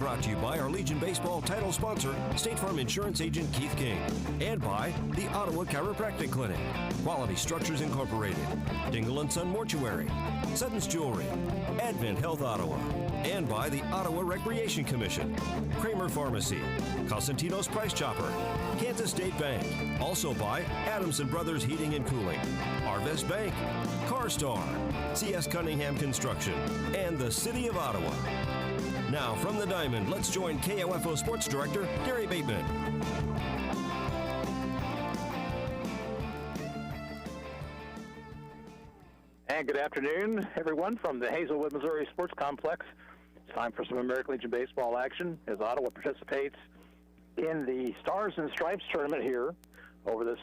Brought to you by our Legion Baseball title sponsor, State Farm Insurance Agent Keith King, and by the Ottawa Chiropractic Clinic, Quality Structures Incorporated, Dingle & Son Mortuary, Sutton's Jewelry, Advent Health Ottawa, and by the Ottawa Recreation Commission, Kramer Pharmacy, Cosentino's Price Chopper, Kansas State Bank, also by Adamson Brothers Heating and Cooling, Arvest Bank, CarStar, C.S. Cunningham Construction, and the City of Ottawa. Now, from the Diamond, let's join KOFO Sports Director Gary Bateman. And good afternoon, everyone, from the Hazelwood, Missouri Sports Complex. It's time for some American Legion baseball action as Ottawa participates in the Stars and Stripes tournament here over this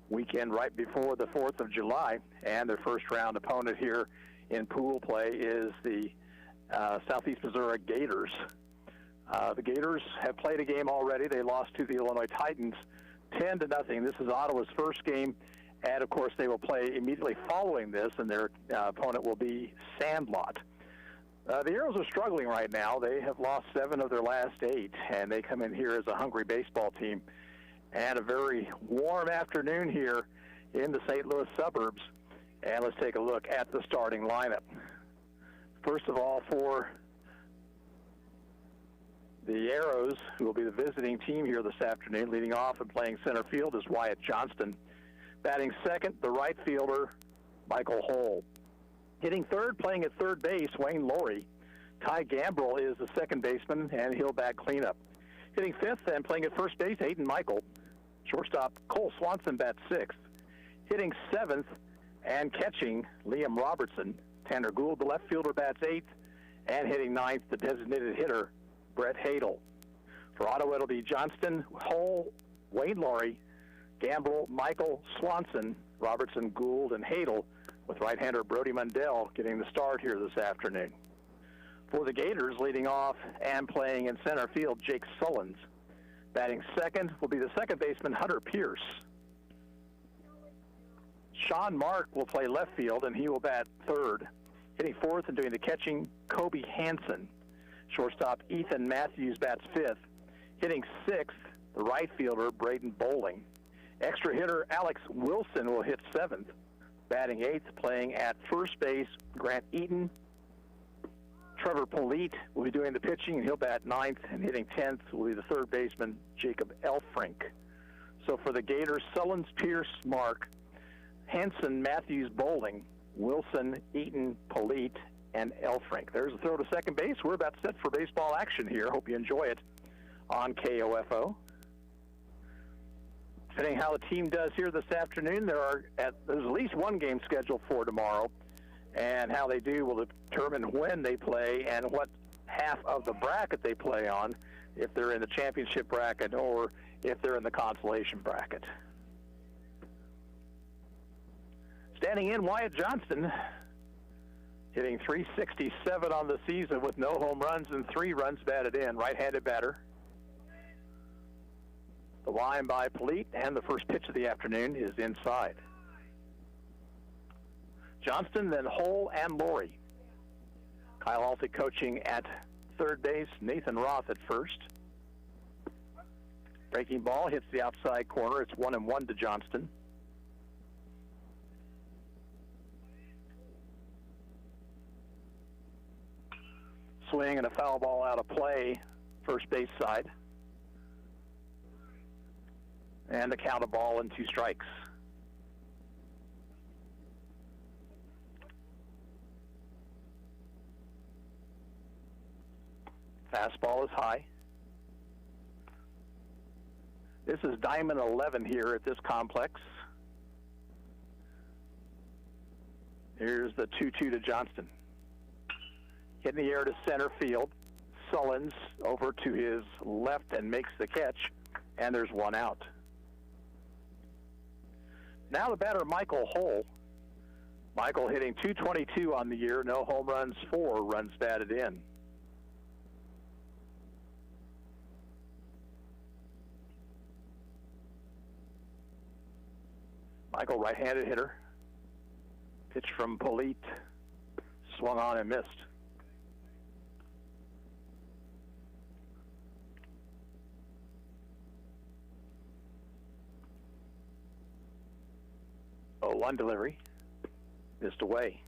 weekend right before the 4th of July. And their first round opponent here in pool play is the Southeast Missouri Gators. The Gators have played a game already. They lost to the Illinois Titans 10-0. This is Ottawa's first game, and of course they will play immediately following this, and their opponent will be Sandlot. The Arrows are struggling right now. They have lost 7 of their last 8, and they come in here as a hungry baseball team. And a very warm afternoon here in the St. Louis suburbs. And let's take a look at the starting lineup. First of all, for the Arrows, who will be the visiting team here this afternoon, leading off and playing center field is Wyatt Johnston. Batting second, the right fielder, Michael Hull. Hitting third, playing at third base, Wayne Laurie. Ty Gambrell is the second baseman, and he'll bat cleanup. Hitting fifth and playing at first base, Hayden Michael. Shortstop, Cole Swanson bats sixth. Hitting seventh and catching, Liam Robertson. Tanner Gould, the left fielder, bats eighth, and hitting ninth, the designated hitter, Brett Hadel. For Ottawa, it'll be Johnston, Hull, Wayne Laurie, Gambrell, Michael, Swanson, Robertson, Gould, and Hadel, with right-hander Brody Mundell getting the start here this afternoon. For the Gators, leading off and playing in center field, Jake Sullins. Batting second will be the second baseman, Hunter Pierce. Sean Mark will play left field, and he will bat third. Hitting fourth and doing the catching, Kobe Hansen. Shortstop, Ethan Matthews bats fifth. Hitting sixth, the right fielder, Braden Bowling. Extra hitter, Alex Wilson will hit seventh. Batting eighth, playing at first base, Grant Eaton. Trevor Polite will be doing the pitching, and he'll bat ninth. And hitting 10th will be the third baseman, Jacob Elfrink. So for the Gators, Sullins, Pierce, Mark, Hansen, Matthews, Bowling, Wilson, Eaton, Polite, and Elfrink. There's a throw to second base. We're about set for baseball action here. Hope you enjoy it on KOFO. Depending how the team does here this afternoon, there's at least one game scheduled for tomorrow, and how they do will determine when they play and what half of the bracket they play on, if they're in the championship bracket or if they're in the consolation bracket. Standing in, Wyatt Johnston, hitting .367 on the season with no home runs and 3 runs batted in, right-handed batter. The line by Polite, and the first pitch of the afternoon is inside. Johnston, then Hull and Laurie. Kyle Alty coaching at third base, Nathan Roth at first. Breaking ball hits the outside corner. It's 1-1 to Johnston. Swing and a foul ball out of play, first base side. And the count of ball and 2 strikes. Fastball is high. This is Diamond 11 here at this complex. Here's the 2-2 to Johnston. Hit in the air to center field. Sullins over to his left and makes the catch, and there's 1 out. Now the batter, Michael Hull. Michael hitting .222 on the year, no home runs, 4 runs batted in. Michael, right-handed hitter. Pitch from Polite. Swung on and missed. 0-1 delivery. Missed away.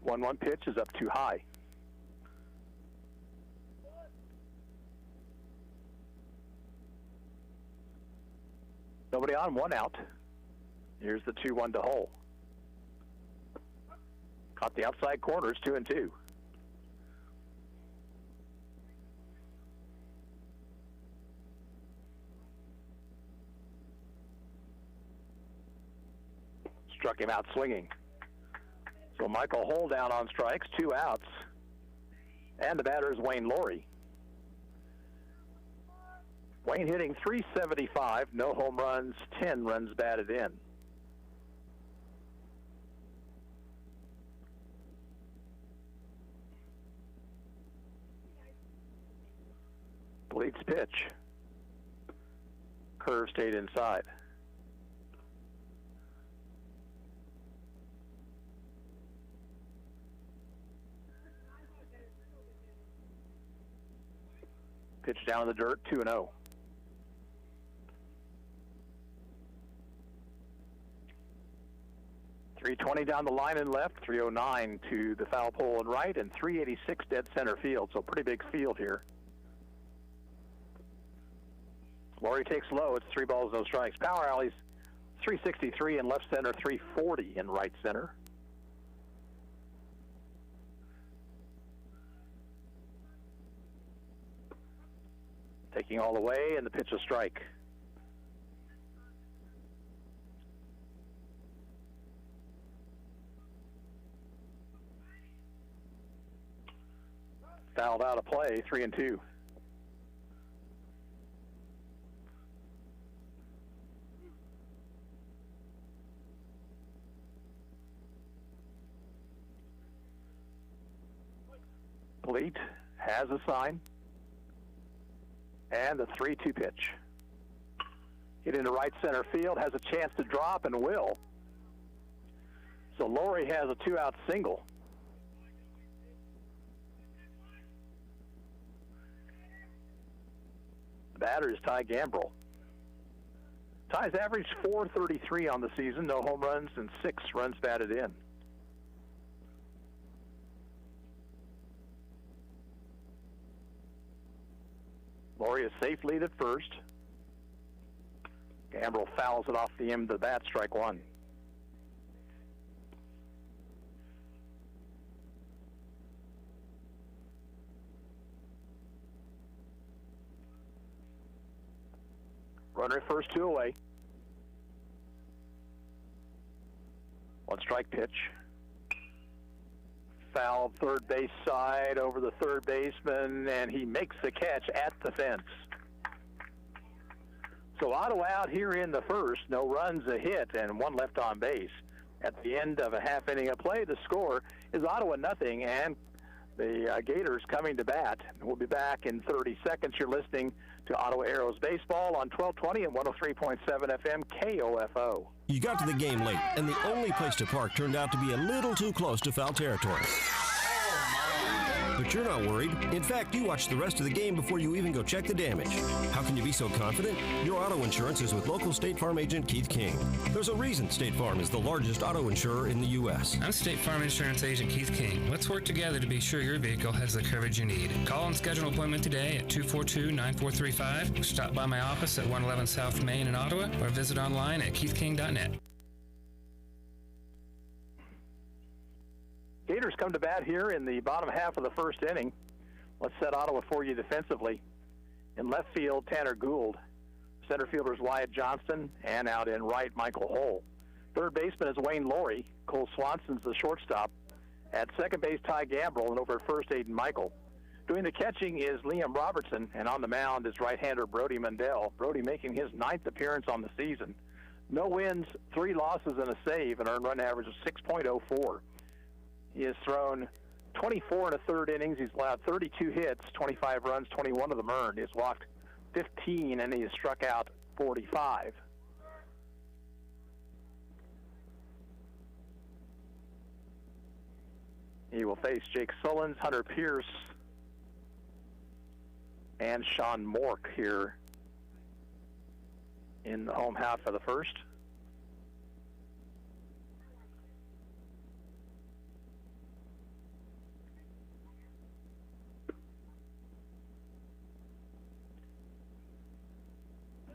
One pitch is up too high. Nobody on, 1 out. Here's the 2-1 to Hull. Caught the outside corners, 2-2. Struck him out swinging. So Michael Hull down on strikes, 2 outs. And the batter is Wayne Laurie. Wayne hitting .375, no home runs, 10 runs batted in. Bleed's pitch. Curve stayed inside. Pitch down in the dirt, 2-0. .320 down the line and left, 309 to the foul pole and right, and 386 dead center field, so pretty big field here. Laurie takes low, it's 3 balls, no strikes. Power alleys, 363 in left center, 340 in right center. Taking all the way, and the pitch a strike. Fouled out of play, 3-2. Bleat has a sign. And the 3-2 pitch. Hit into right center field, has a chance to drop and will. So Laurie has a 2-out single. The batter is Ty Gambrell. Ty's averaged .433 on the season, no home runs and 6 runs batted in. Laurie is safe lead at first. Gambrell fouls it off the end of the bat, strike 1. Runner at first, 2 away. 1 strike pitch. Foul third base side over the third baseman, and he makes the catch at the fence. So Ottawa out here in the first, no runs, a hit, and 1 left on base. At the end of a half inning of play, the score is Ottawa 0, and the Gators coming to bat. We'll be back in 30 seconds. You're listening to Ottawa Arrows Baseball on 1220 and 103.7 FM KOFO. You got to the game late, and the only place to park turned out to be a little too close to foul territory. But you're not worried. In fact, you watch the rest of the game before you even go check the damage. How can you be so confident? Your auto insurance is with local State Farm agent Keith King. There's a reason State Farm is the largest auto insurer in the U.S. I'm State Farm insurance agent Keith King. Let's work together to be sure your vehicle has the coverage you need. Call and schedule an appointment today at 242-9435. Stop by my office at 111 South Main in Ottawa, or visit online at keithking.net. Gators come to bat here in the bottom half of the first inning. Let's set Ottawa for you defensively. In left field, Tanner Gould. Center fielder is Wyatt Johnston, and out in right, Michael Hull. Third baseman is Wayne Laurie. Cole Swanson's the shortstop. At second base, Ty Gambrell, and over at first, Aiden Michael. Doing the catching is Liam Robertson, and on the mound is right-hander Brody Mundell. Brody making his 9th appearance on the season. No wins, 3 losses, and a save, an earned run average of 6.04. He has thrown 24 1/3 innings. He's allowed 32 hits, 25 runs, 21 of them earned. He's walked 15, and he has struck out 45. He will face Jake Sullins, Hunter Pierce, and Sean Mork here in the home half of the first.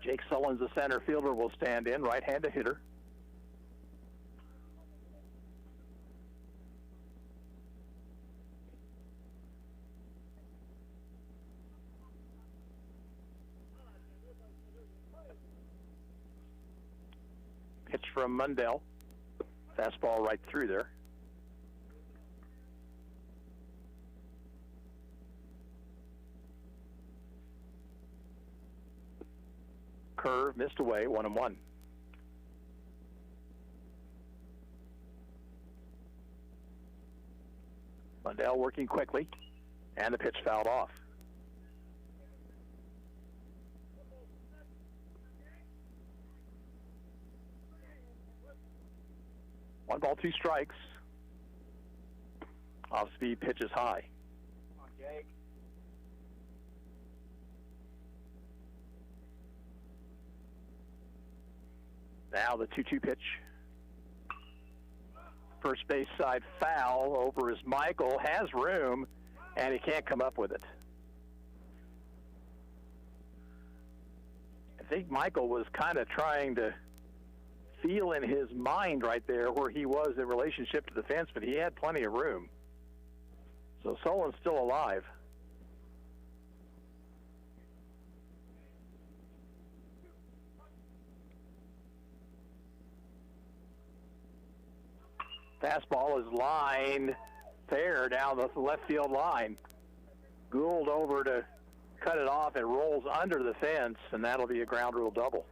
Jake Sullins, the center fielder, will stand in, right-handed hitter. Pitch from Mundell. Fastball right through there. Curve missed away, 1-1. Mundell working quickly, and the pitch fouled off. One ball, two strikes. Off-speed pitch is high. Come on, Jake. Now the 2-2 pitch. First base side foul over as Michael has room, and he can't come up with it. I think Michael was kind of trying to feel in his mind right there where he was in relationship to the fence, but he had plenty of room. So Solon's still alive. Fastball is lined fair down the left field line. Gould over to cut it off. It rolls under the fence, and that'll be a ground rule double.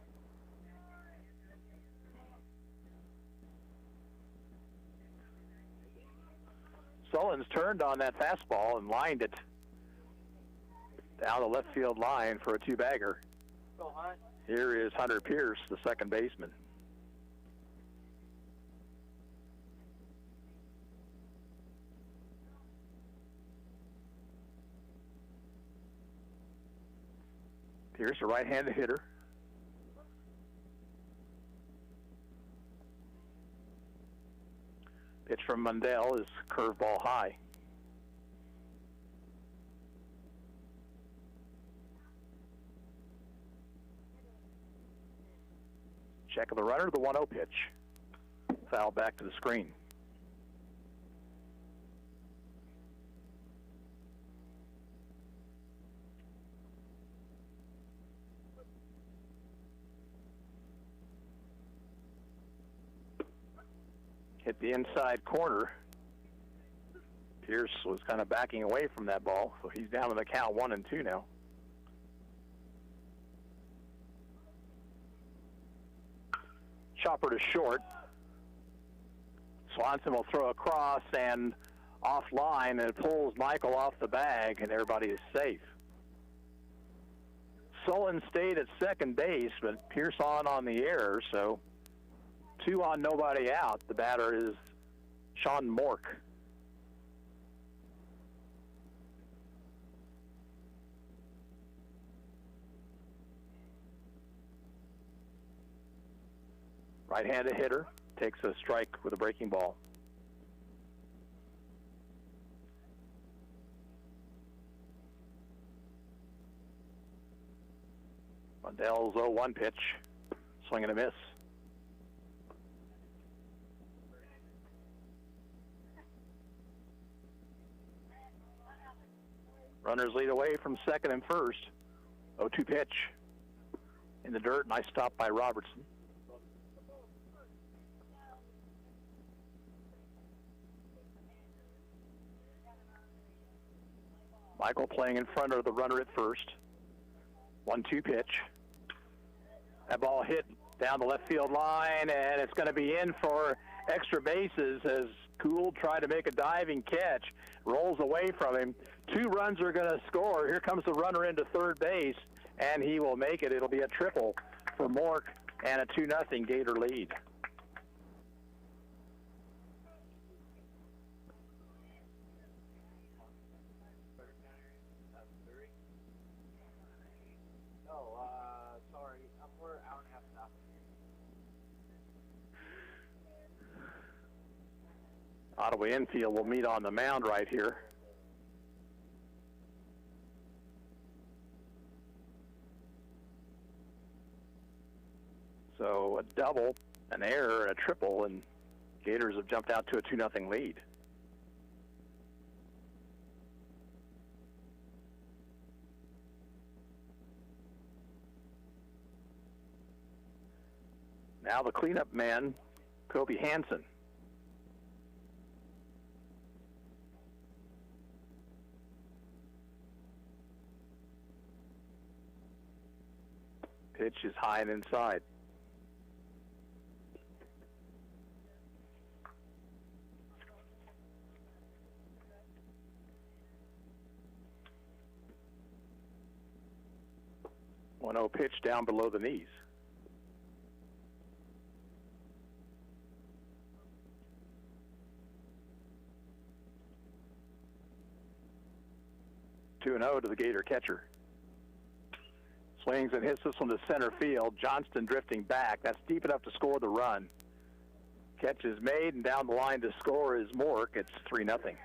Sullins turned on that fastball and lined it down the left field line for a two-bagger. Go, Hunt. Here is Hunter Pierce, the second baseman. Pierce, a right-handed hitter. Pitch from Mundell is curveball high. Check of the runner, the 1-0 pitch. Foul back to the screen. Hit the inside corner. Pierce was kind of backing away from that ball, so he's down to the count 1-2 now. Chopper to short. Swanson will throw across and offline, and it pulls Michael off the bag, and everybody is safe. Solon stayed at second base, but Pierce on the air, so 2 on, nobody out. The batter is Sean Mork. Right-handed hitter, takes a strike with a breaking ball. Mundell's 0-1 pitch, swing and a miss. Runners lead away from second and first. 0-2 pitch in the dirt. Nice stop by Robertson. Michael playing in front of the runner at first. 1-2 pitch. That ball hit down the left field line, and it's going to be in for extra bases as Gould tried to make a diving catch. Rolls away from him. 2 runs are going to score. Here comes the runner into third base, and he will make it. It'll be a triple for Mork and a 2-0 Gator lead. Ottawa infield will meet on the mound right here. So a double, an error, and a triple, and Gators have jumped out to a 2-0 lead. Now the cleanup man, Kobe Hansen. Pitch is high and inside. One 0 pitch down below the knees. Two and 0 to the Gator catcher. Swings and hits this one to center field. Johnston drifting back. That's deep enough to score the run. Catch is made, and down the line to score is Mork. It's 3-0.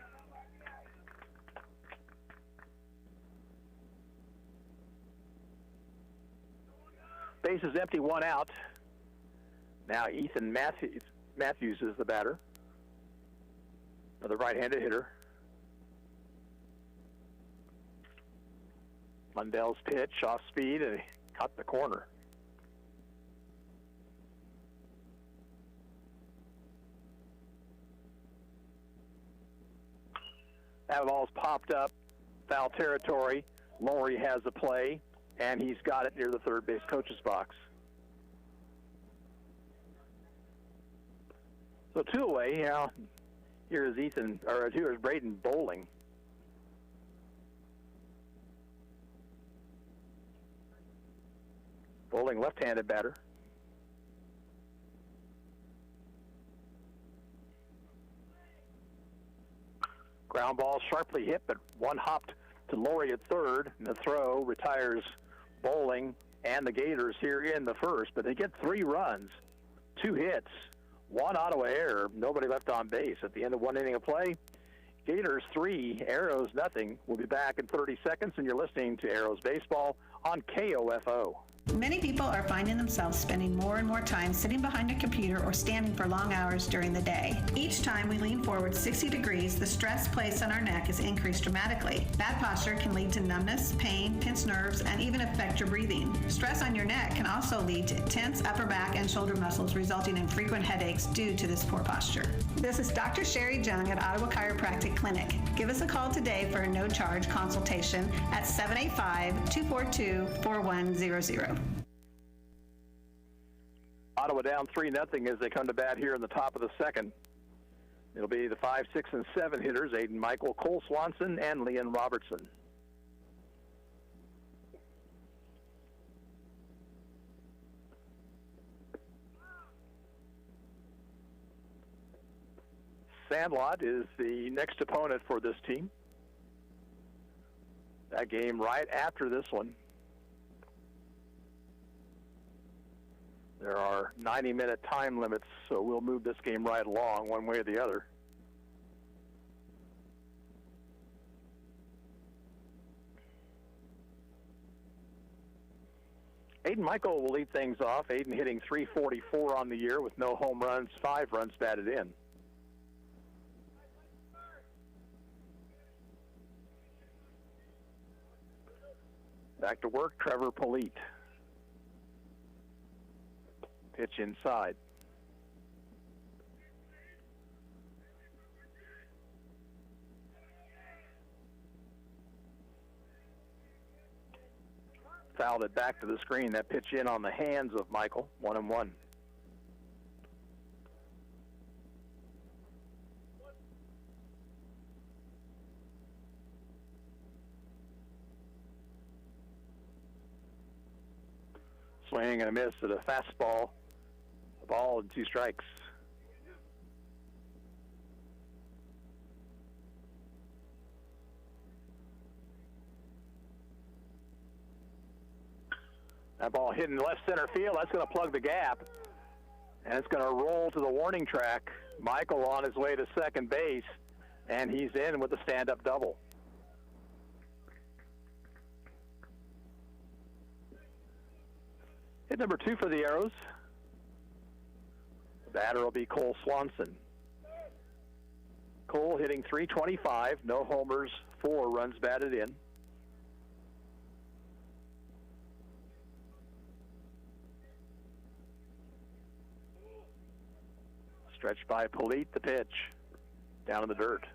Base is empty, one out. Now Ethan Matthews is the batter. Another right-handed hitter. Lundell's pitch off speed, and he cut the corner. That ball's popped up, foul territory. Laurie has the play, and he's got it near the third base coach's box. So two away. Now here's Braden Bowling. Bowling, left-handed batter. Ground ball sharply hit, but one hopped to Laurie at third, and the throw retires Bowling and the Gators here in the first. But they get 3 runs, 2 hits, 1 Ottawa error, nobody left on base. At the end of 1 inning of play, Gators 3, Arrows nothing. We'll be back in 30 seconds, and you're listening to Arrows Baseball on KOFO. Many people are finding themselves spending more and more time sitting behind a computer or standing for long hours during the day. Each time we lean forward 60 degrees, the stress placed on our neck is increased dramatically. Bad posture can lead to numbness, pain, tense nerves, and even affect your breathing. Stress on your neck can also lead to tense upper back and shoulder muscles, resulting in frequent headaches due to this poor posture. This is Dr. Sherry Jung at Ottawa Chiropractic Clinic. Give us a call today for a no-charge consultation at 785-242-4100. Ottawa down 3-0 as they come to bat here in the top of the second. It'll be the 5, 6, and 7 hitters, Aiden Michael, Cole Swanson, and Leon Robertson. Sandlot is the next opponent for this team. That game right after this one. There are 90-minute time limits, so we'll move this game right along one way or the other. Aiden Michael will lead things off. Aiden hitting .344 on the year with no home runs, 5 runs batted in. Back to work, Trevor Polite. Pitch inside. Fouled it back to the screen. That pitch in on the hands of Michael. 1-1. Swing and a miss at a fastball. A ball and 2 strikes. That ball hit in left center field. That's going to plug the gap. And it's going to roll to the warning track. Michael on his way to second base, and he's in with a stand-up double. Hit number 2 for the Arrows. The batter will be Cole Swanson. Cole hitting .325, no homers, 4 runs batted in. Stretched by Polite, the pitch, down in the dirt.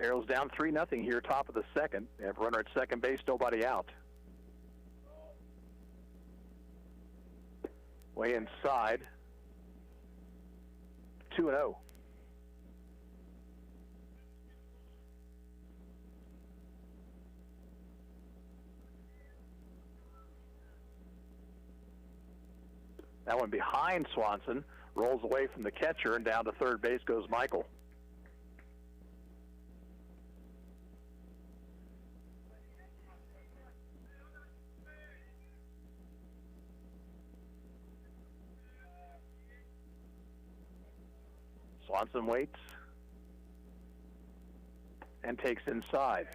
Arrows down 3-0 here, top of the second. They have a runner at second base, nobody out. Way inside, 2-0. That one behind Swanson, rolls away from the catcher, and down to third base goes Michael. Swanson waits and takes inside.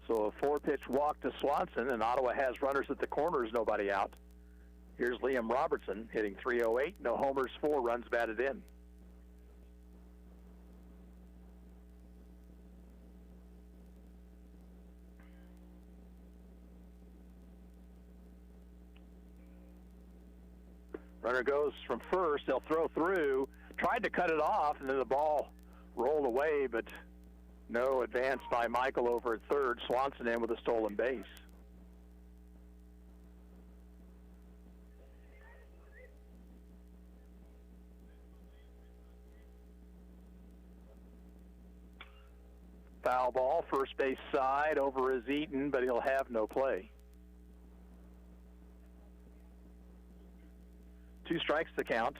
So a 4-pitch walk to Swanson, and Ottawa has runners at the corners, nobody out. Here's Liam Robertson hitting .308, no homers, 4 runs batted in. Runner goes from first, they'll throw through, tried to cut it off, and then the ball rolled away, but no advance by Michael over at third. Swanson in with a stolen base. Foul ball, first base side, over is Eaton, but he'll have no play. 2 strikes to count.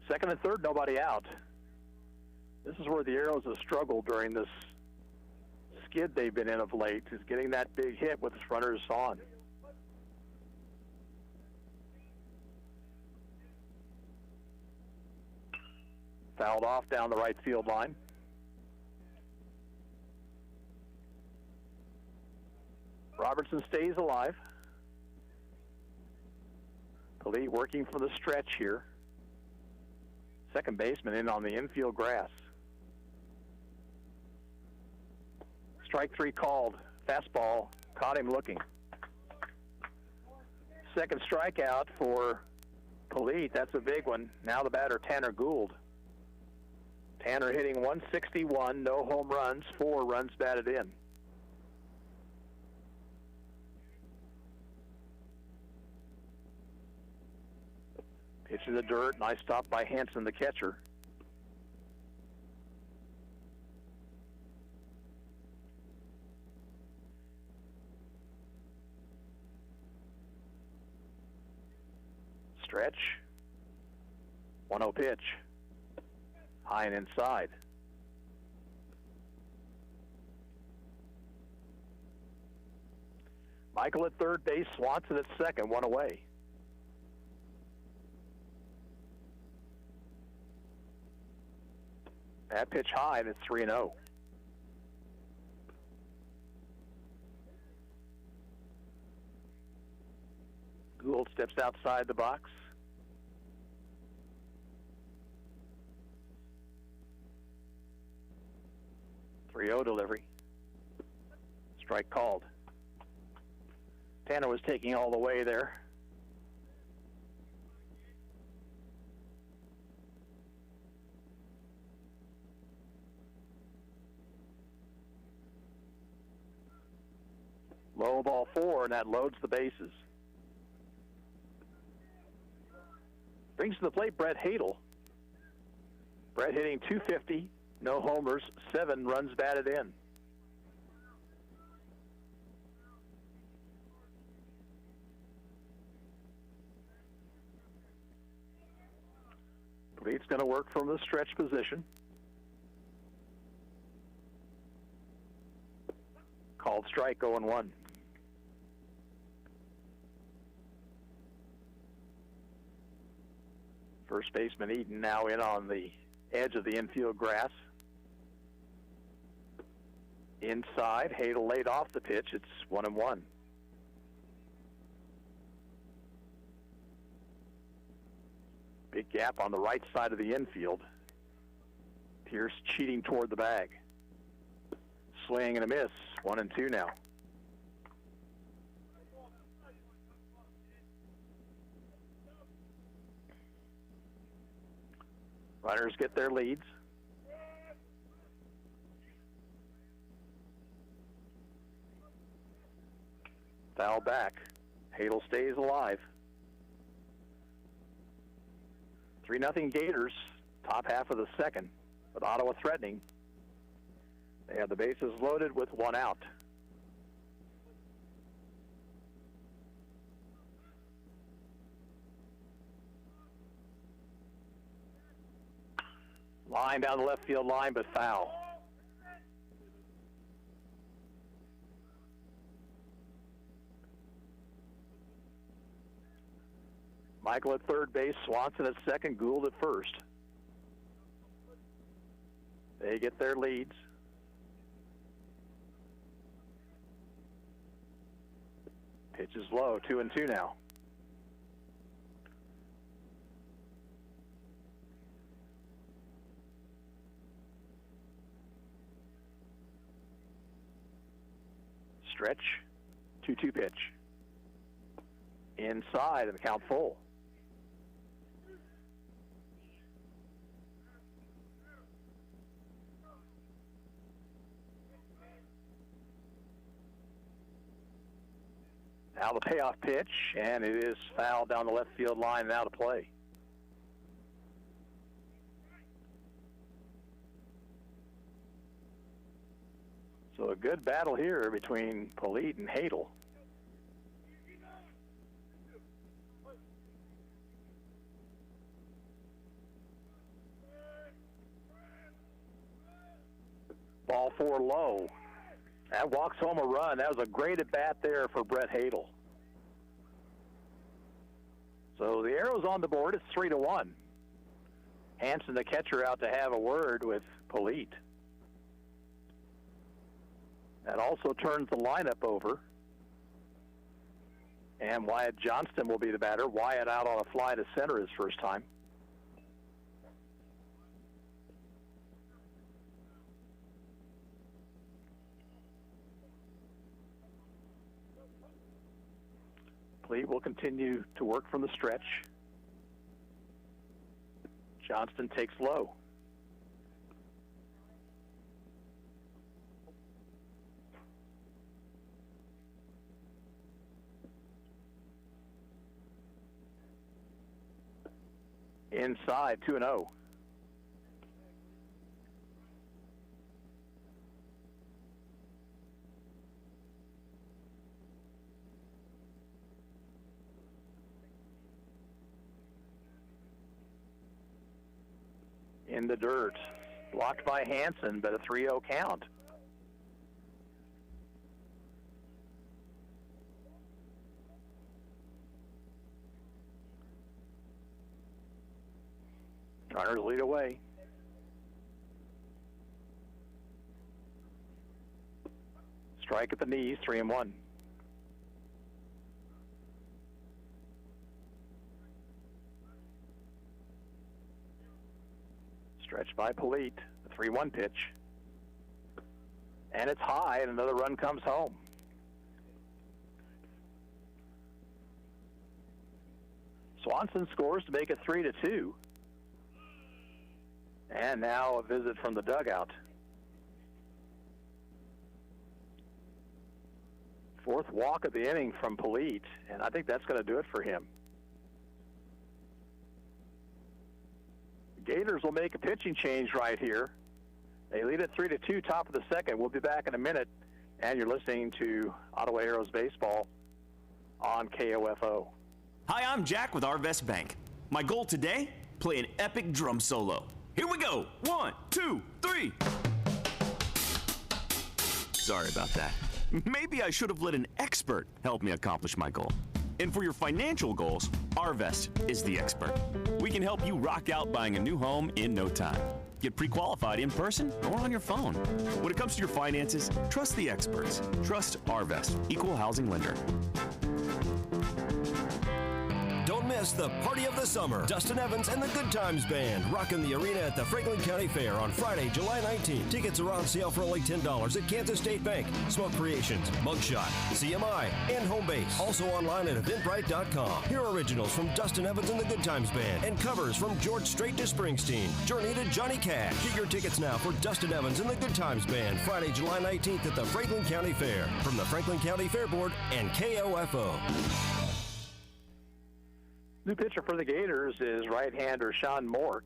Second and third, nobody out. This is where the Arrows have struggled during this skid they've been in of late, is getting that big hit with runners on. Fouled off down the right field line. Robertson stays alive. Polite working for the stretch here. Second baseman in on the infield grass. Strike 3 called. Fastball. Caught him looking. Second strikeout for Polite. That's a big one. Now the batter, Tanner Gould. Tanner hitting .161. No home runs. 4 runs batted in. Pitch in the dirt. Nice stop by Hanson, the catcher. Stretch. 1-0 pitch. High and inside. Michael at third base. Swanson at second. 1 away. That pitch high, and it's 3-0. Gould steps outside the box. .3-0 delivery. Strike called. Tanner was taking all the way there. Low ball 4, and that loads the bases. Brings to the plate Brett Hadel. Brett hitting .250, no homers, 7 runs batted in. Polite's going to work from the stretch position. Called strike, 0-1. First baseman Eden now in on the edge of the infield grass. Inside, Hadel laid off the pitch. It's 1-1. Big gap on the right side of the infield. Pierce cheating toward the bag. Swing and a miss. 1-2 now. Runners get their leads. Foul back. Hadel stays alive. 3-0 Gators, top half of the second, with Ottawa threatening. They have the bases loaded with 1 out. Line down the left field line, but foul. Michael at third base, Swanson at second, Gould at first. They get their leads. Pitch is low, 2-2 now. Stretch, 2-2 pitch. Inside and the count full. Now the payoff pitch, and it is fouled down the left field line and out of play. So a good battle here between Polite and Hadel. Ball 4 low. That walks home a run. That was a great at-bat there for Brett Hadel. So the arrow's on the board. It's 3-1. Hanson, the catcher, out to have a word with Polite. That also turns the lineup over. And Wyatt Johnston will be the batter. Wyatt out on a fly to center his first time. Polite will continue to work from the stretch. Johnston takes low. Inside, 2-0. In the dirt. Blocked by Hanson, but a 3-0 count. Runners lead away. Strike at the knees, 3-1. Stretch by Polite, the 3-1 pitch. And it's high, and another run comes home. Swanson scores to make it 3-2. And now a visit from the dugout. Fourth walk of the inning from Polite, and I think that's going to do it for him. Gators will make a pitching change right here. They lead it 3-2, top of the second. We'll be back in a minute, and you're listening to Ottawa Arrows Baseball on KOFO. Hi, I'm Jack with Arvest Bank. My goal today, play an epic drum solo. Here we go. 1, 2, 3. Sorry about that. Maybe I should have let an expert help me accomplish my goal. And for your financial goals, Arvest is the expert. We can help you rock out buying a new home in no time. Get pre-qualified in person or on your phone. When it comes to your finances, trust the experts. Trust Arvest, Equal Housing Lender. Don't miss the party of the summer. Dustin Evans and the Good Times Band rocking the arena at the Franklin County Fair on Friday, July 19th. Tickets are on sale for only $10 at Kansas State Bank, Smoke Creations, Mugshot, CMI, and Homebase. Also online at eventbrite.com. Hear originals from Dustin Evans and the Good Times Band and covers from George Strait to Springsteen, Journey to Johnny Cash. Get your tickets now for Dustin Evans and the Good Times Band Friday, July 19th at the Franklin County Fair. From the Franklin County Fair Board and KOFO. New pitcher for the Gators is right-hander Sean Mork.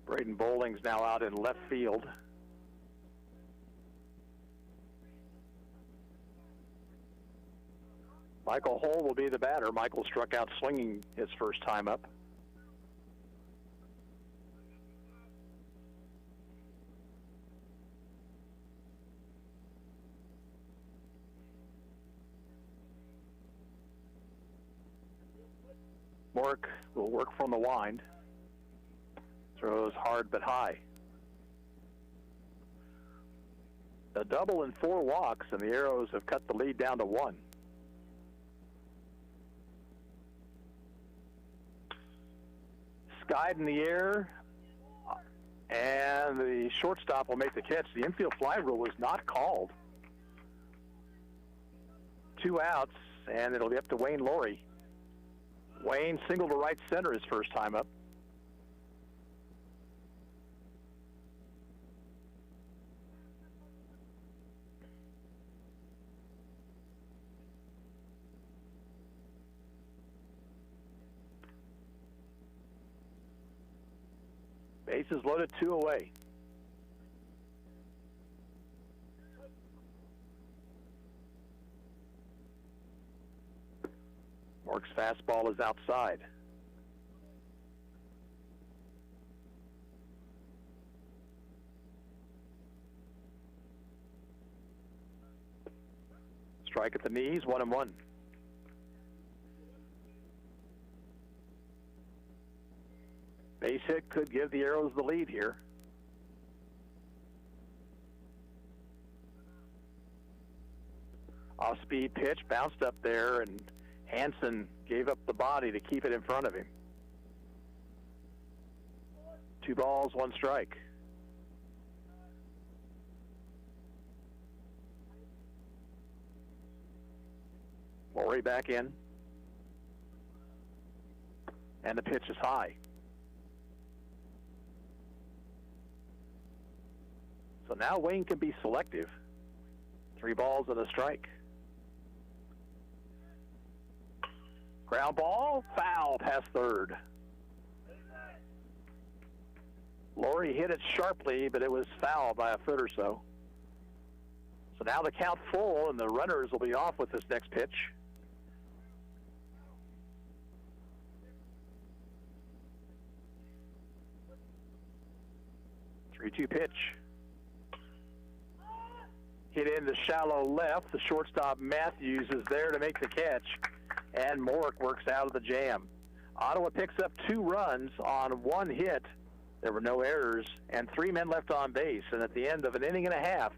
Braden Bowling's now out in left field. Michael Hull will be the batter. Michael struck out swinging his first time up. Mork will work from the wind. Throws hard but high. A double and 4 walks, and the Arrows have cut the lead down to 1. Skied in the air, and the shortstop will make the catch. The infield fly rule was not called. 2 outs, and it'll be up to Wayne Laurie. Wayne single to right center his first time up. Bases loaded, 2 away. Mork's fastball is outside. Strike at the knees, 1-1. Base hit could give the Arrows the lead here. Off-speed pitch, bounced up there, and Hansen gave up the body to keep it in front of him. 2 balls, 1 strike. Laurie back in. And the pitch is high. So now Wayne can be selective. 3 balls and a strike. Ground ball, foul past third. Laurie hit it sharply, but it was foul by a foot or so. So now the count full, and the runners will be off with this next pitch. Three-two pitch. Hit into shallow left. The shortstop Matthews is there to make the catch, and Mork works out of the jam. Ottawa picks up 2 runs on 1 hit. There were no errors, and 3 men left on base. And at the end of an inning and a half,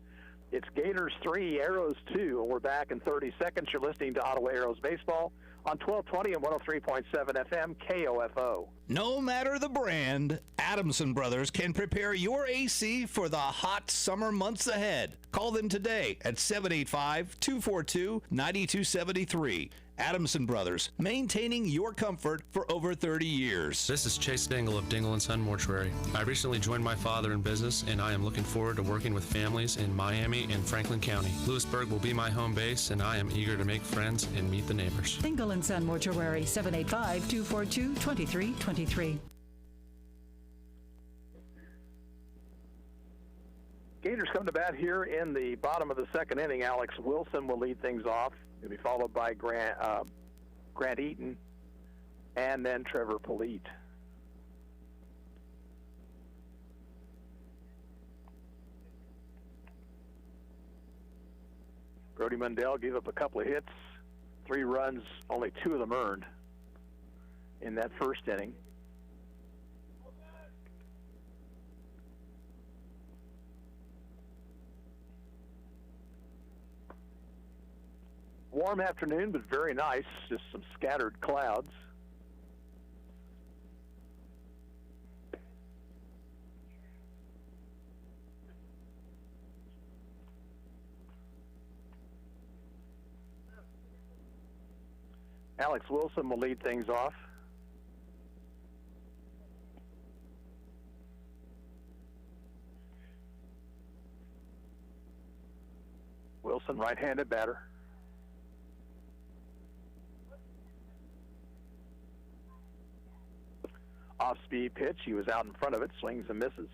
it's Gators 3, Arrows 2. We're back in 30 seconds. You're listening to Ottawa Arrows Baseball on 1220 and 103.7 FM KOFO. No matter the brand, Adamson Brothers can prepare your AC for the hot summer months ahead. Call them today at 785-242-9273. Adamson Brothers, maintaining your comfort for over 30 years. This is Chase Dingle of Dingle & Son Mortuary. I recently joined my father in business, and I am looking forward to working with families in Miami and Franklin County. Lewisburg will be my home base, and I am eager to make friends and meet the neighbors. Dingle & Son Mortuary, 785-242-2323. Gators come to bat here in the bottom of the second inning. Alex Wilson will lead things off. He'll be followed by Grant Eaton and then Trevor Polite. Brody Mundell gave up a couple of hits, 3 runs, only 2 of them earned in that first inning. Warm afternoon, but very nice, just some scattered clouds. Alex Wilson will lead things off. Wilson, right-handed batter. Off-speed pitch. He was out in front of it. Swings and misses.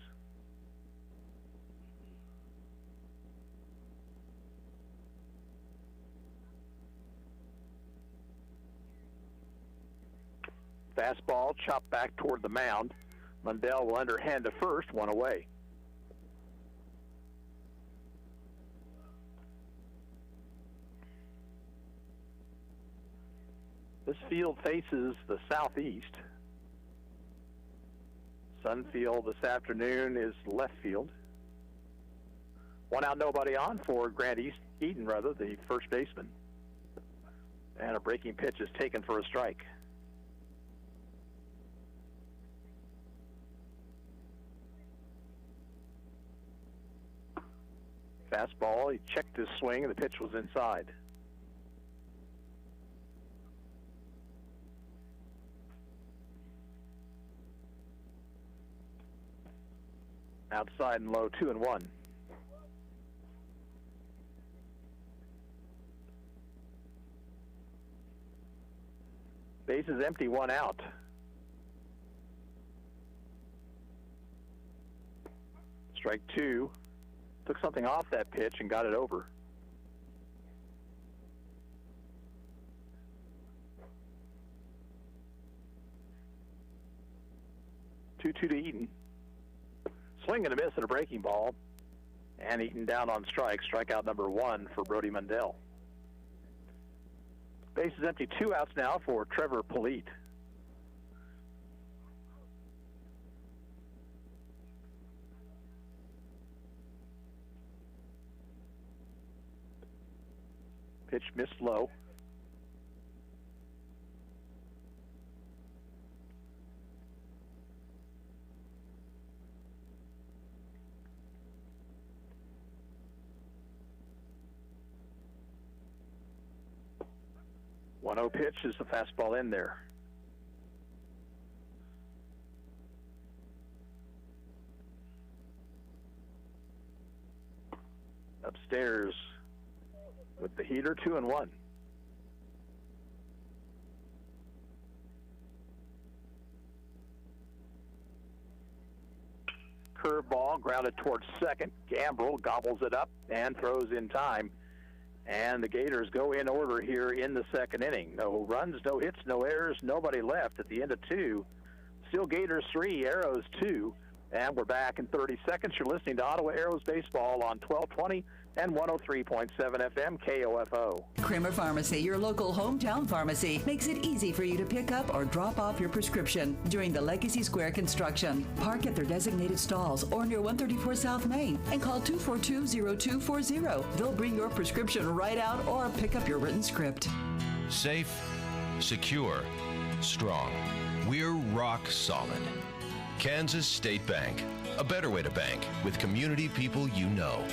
Fastball chopped back toward the mound. Mundell will underhand to first, 1 away. This field faces the southeast. Sunfield this afternoon is left field. 1 out, nobody on for Grant Eaton, the first baseman. And a breaking pitch is taken for a strike. Fastball, he checked his swing, and the pitch was inside. Outside and low, 2-1. Base is empty, 1 out. Strike 2. Took something off that pitch and got it over. Two to Eaton. Swing and a miss at a breaking ball. And Eaton down on strike. Strikeout number 1 for Brody Mundell. Base is empty, 2 outs now for Trevor Polite. Pitch missed low. One-0 pitch is the fastball in there. Upstairs with the heater, 2-1. Curveball grounded towards second. Gambrel gobbles it up and throws in time. And the Gators go in order here in the second inning. No runs, no hits, no errors, nobody left at the end of 2. Still Gators 3, Arrows 2. And we're back in 30 seconds. You're listening to Ottawa Arrows Baseball on 1220 and 103.7 FM KOFO. Kramer Pharmacy, your local hometown pharmacy, makes it easy for you to pick up or drop off your prescription during the Legacy Square construction. Park at their designated stalls or near 134 South Main and call 242-0240. They'll bring your prescription right out or pick up your written script. Safe, secure, strong. We're rock solid. Kansas State Bank, a better way to bank with community people you know.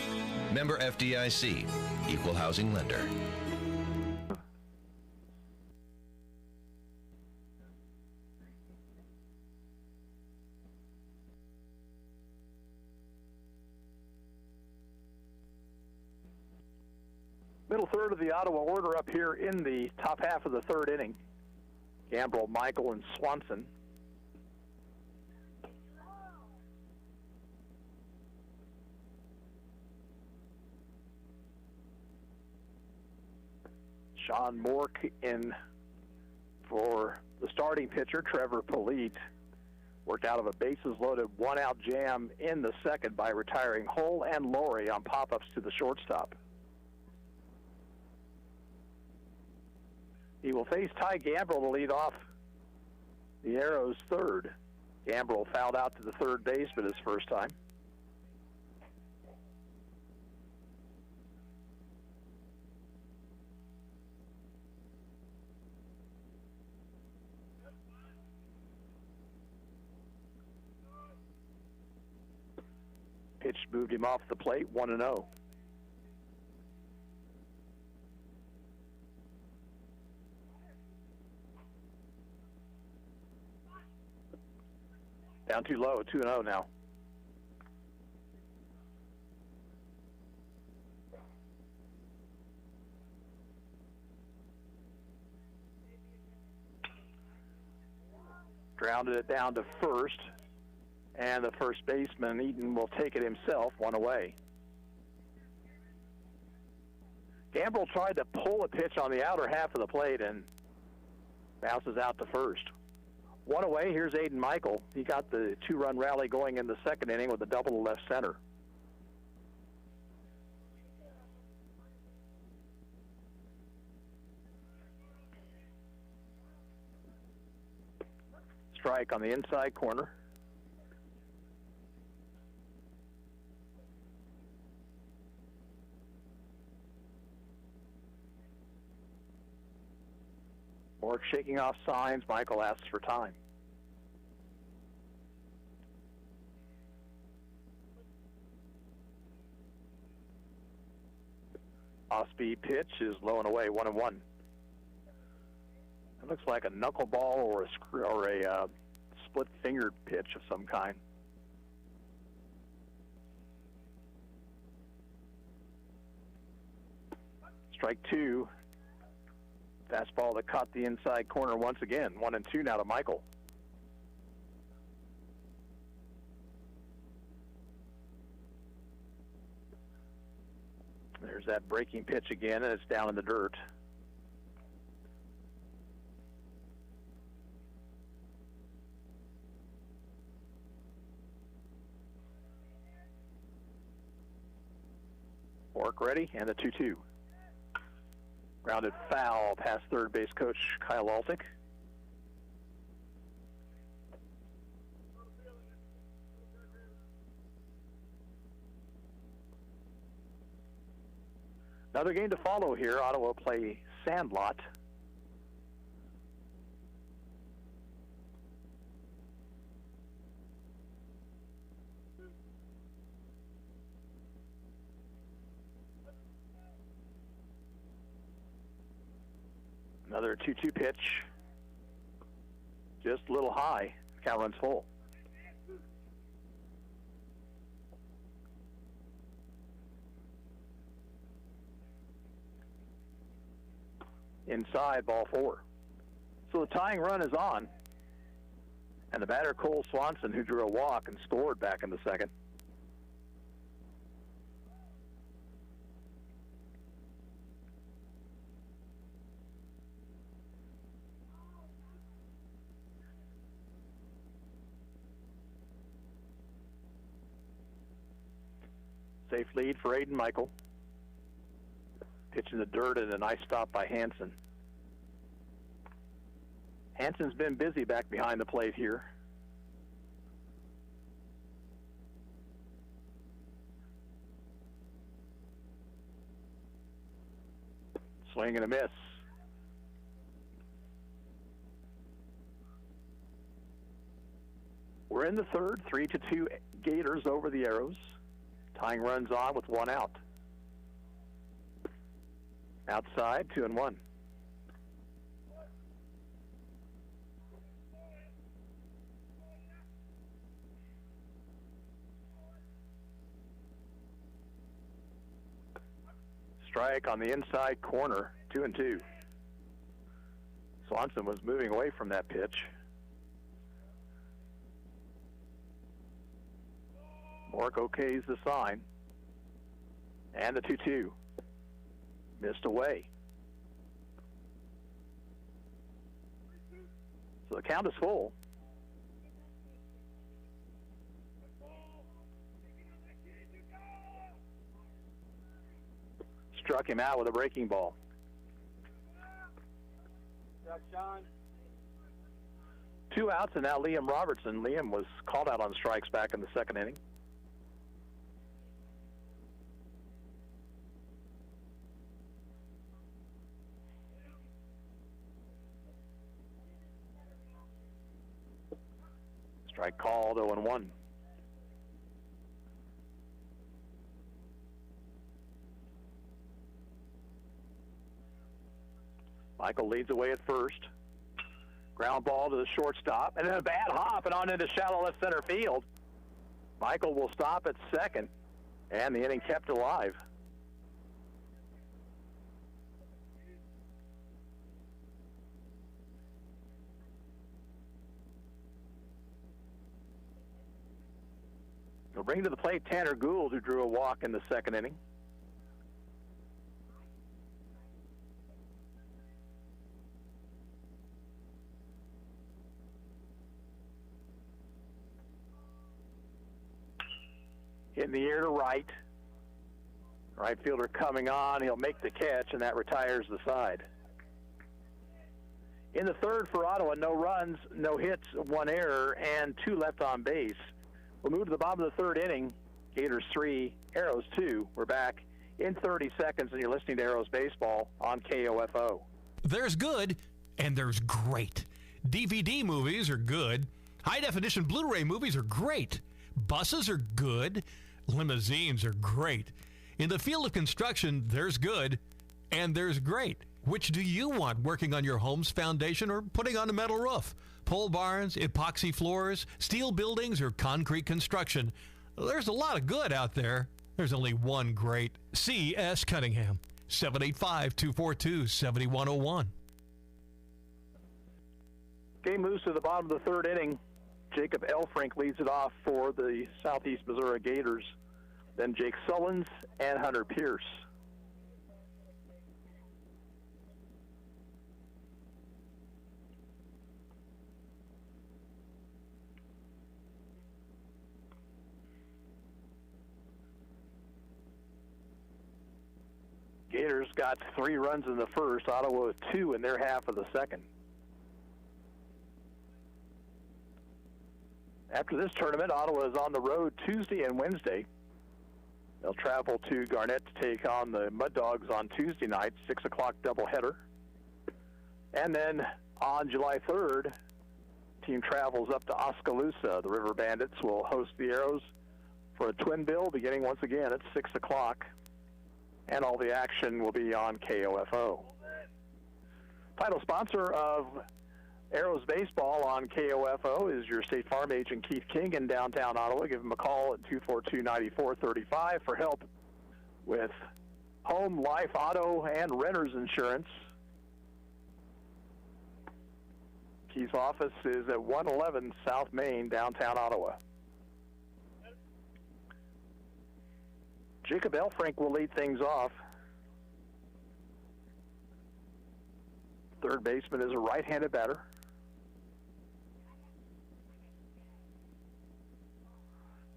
Member FDIC, Equal Housing Lender. Middle third of the Ottawa order up here in the top half of the third inning. Gambrel, Michael, and Swanson. Sean Mork in for the starting pitcher, Trevor Polite. Worked out of a bases-loaded 1-out jam in the second by retiring Hull and Laurie on pop-ups to the shortstop. He will face Ty Gambrell to lead off the Arrows' third. Gambrell fouled out to the third baseman his first time. Pitch moved him off the plate, 1-0. Down too low, 2-0 now. Grounded it down to first, and the first baseman, Eaton, will take it himself, one away. Gambrell tried to pull a pitch on the outer half of the plate and bounces out to first. One away, here's Aiden Michael. He got the two-run rally going in the second inning with a double to left center. Strike on the inside corner. Bork shaking off signs. Michael asks for time. Off-speed pitch is low and away, 1-1. It looks like a knuckleball or a split-fingered pitch of some kind. Strike two. Fastball that caught the inside corner once again. 1-2 now to Michael. There's that breaking pitch again, and it's down in the dirt. Bork ready, and the 2-2. Grounded foul past third base coach Kyle Altick. Another game to follow here. Ottawa play Sandlot. Another 2-2 pitch. Just a little high. Count runs full. Inside, ball four. So the tying run is on. And the batter, Cole Swanson, who drew a walk and scored back in the second. Safe lead for Aiden Michael. Pitch in the dirt and a nice stop by Hansen. Hansen's been busy back behind the plate here. Swing and a miss. We're in the third, 3-2 Gators over the Arrows. Tying runs on with one out. Outside, 2-1. Strike on the inside corner, 2-2. Swanson was moving away from that pitch. Bork okays the sign. And the 2-2. Missed away. So the count is full. Struck him out with a breaking ball. Got Sean. 2 outs, and now Liam Robertson. Liam was called out on strikes back in the second inning. Strike called, 0-1. Michael leads away at first. Ground ball to the shortstop, and then a bad hop and on into shallow left center field. Michael will stop at second, and the inning kept alive. They'll bring to the plate Tanner Gould, who drew a walk in the second inning. Hit in the air to right. Right fielder coming on. He'll make the catch, and that retires the side. In the third for Ottawa, no runs, no hits, 1 error, and 2 left on base. We'll move to the bottom of the third inning. Gators 3, Arrows 2. We're back in 30 seconds, and you're listening to Arrows Baseball on KOFO. There's good, and there's great. DVD movies are good. High-definition Blu-ray movies are great. Buses are good. Limousines are great. In the field of construction, there's good and there's great. Which do you want working on your home's foundation or putting on a metal roof? Pole barns, epoxy floors, steel buildings, or concrete construction? There's a lot of good out there. There's only one great. C.S. Cunningham, 785-242-7101. Game moves to the bottom of the third inning. Jacob Elfrink leads it off for the Southeast Missouri Gators. Then Jake Sullins and Hunter Pierce. Gators got 3 runs in the first. Ottawa with 2 in their half of the second. After this tournament, Ottawa is on the road Tuesday and Wednesday. They'll travel to Garnett to take on the Mud Dogs on Tuesday night, 6 o'clock doubleheader. And then on July 3rd, the team travels up to Oskaloosa. The River Bandits will host the Arrows for a twin bill beginning once again at 6 o'clock. And all the action will be on KOFO. Title sponsor of Arrows Baseball on KOFO is your State Farm agent, Keith King, in downtown Ottawa. Give him a call at 242-9435 for help with home, life, auto, and renter's insurance. Keith's office is at 111 South Main, downtown Ottawa. Jacob Elfrink will lead things off. Third baseman is a right-handed batter.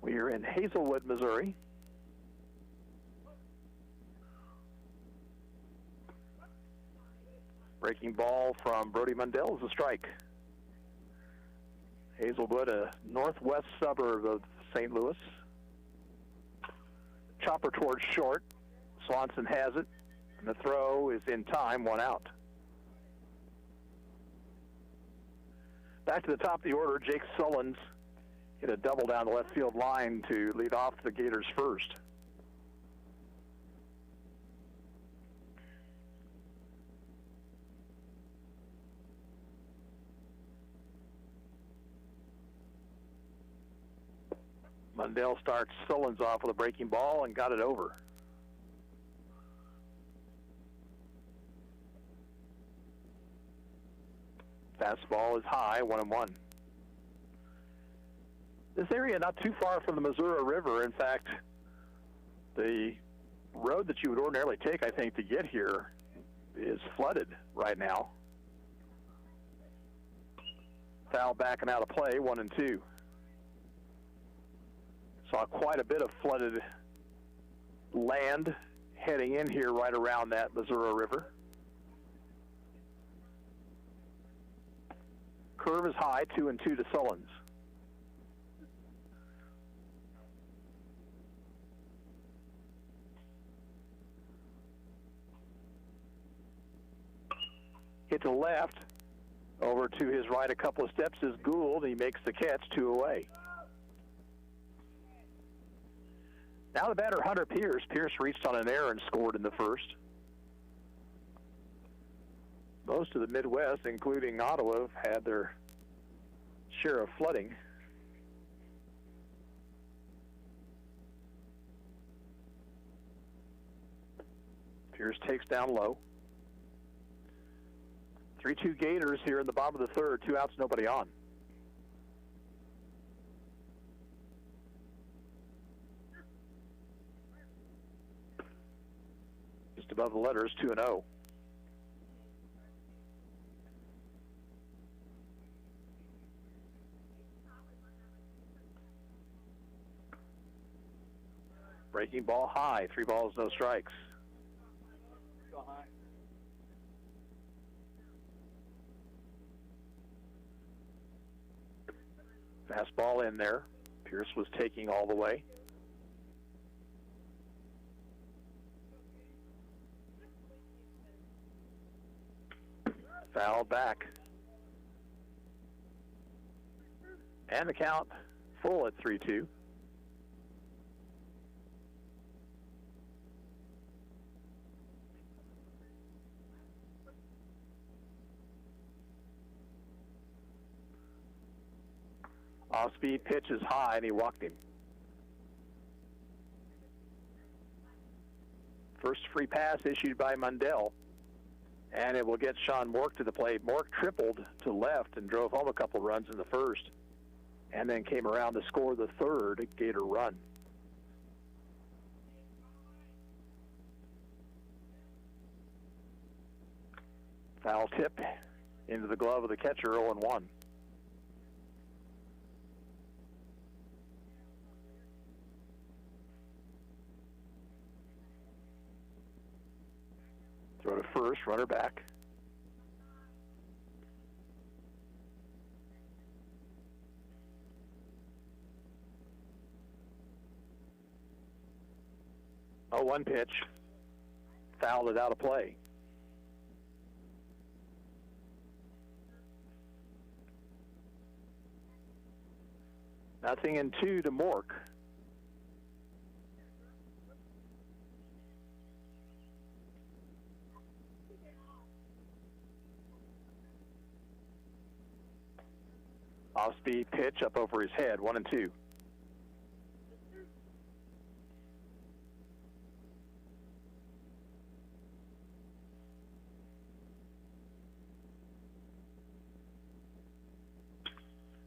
We are in Hazelwood, Missouri. Breaking ball from Brody Mundell is a strike. Hazelwood, a northwest suburb of St. Louis. Chopper towards short. Swanson has it, and the throw is in time, 1 out. Back to the top of the order, Jake Sullins hit a double down the left field line to lead off the Gators first. Mundell starts Sullins off with a breaking ball and got it over. Fastball is high, 1-1. This area not too far from the Missouri River. In fact, the road that you would ordinarily take, I think, to get here is flooded right now. Foul backing out of play, 1-2. Saw quite a bit of flooded land heading in here right around that Missouri River. curve is high, 2-2 to Sullins. Hit to left. Over to his right a couple of steps is Gould. He makes the catch, 2 away. Now the batter, Hunter Pierce. Pierce reached on an error and scored in the first. Most of the Midwest, including Ottawa, have had their share of flooding. Pierce takes down low. 3-2 Gators here in the bottom of the third. 2 outs, nobody on. Just above the letters, 2-0. Breaking ball high. 3 balls, no strikes. Go high. Fastball in there. Pierce was taking all the way. Foul back. And the count full at 3-2. Off-speed pitch is high, and he walked him. First free pass issued by Mundell, and it will get Sean Mork to the plate. Mork tripled to left and drove home a couple runs in the first, and then came around to score the third Gator run. Foul tip into the glove of the catcher, 0-1. Throw to first, runner back. Oh, 1 pitch. Fouled it out of play. Nothing in 2 to Mork. Off-speed pitch up over his head, 1-2.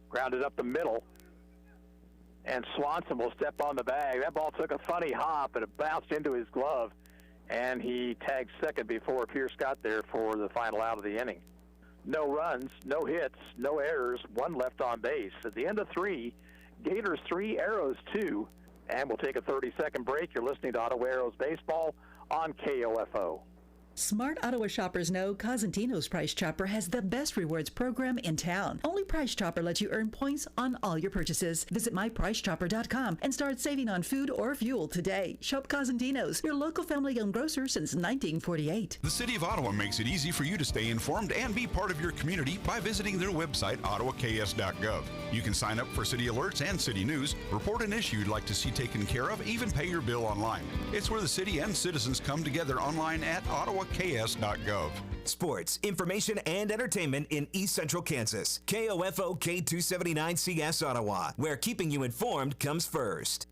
Grounded up the middle, and Swanson will step on the bag. That ball took a funny hop, and it bounced into his glove, and he tagged second before Pierce got there for the final out of the inning. No runs, no hits, no errors, 1 left on base. At the end of 3, Gators 3, Arrows 2, and we'll take a 30-second break. You're listening to Ottawa Arrows Baseball on KOFO. Smart Ottawa shoppers know Cosentino's Price Chopper has the best rewards program in town. Only Price Chopper lets you earn points on all your purchases. Visit mypricechopper.com and start saving on food or fuel today. Shop Cosentino's, your local family-owned grocer since 1948. The City of Ottawa makes it easy for you to stay informed and be part of your community by visiting their website, ottawaks.gov. You can sign up for city alerts and city news, report an issue you'd like to see taken care of, even pay your bill online. It's where the city and citizens come together online at ottawaks.gov. Sports, information, and entertainment in East Central Kansas. KOFO K279CS Ottawa, where keeping you informed comes first.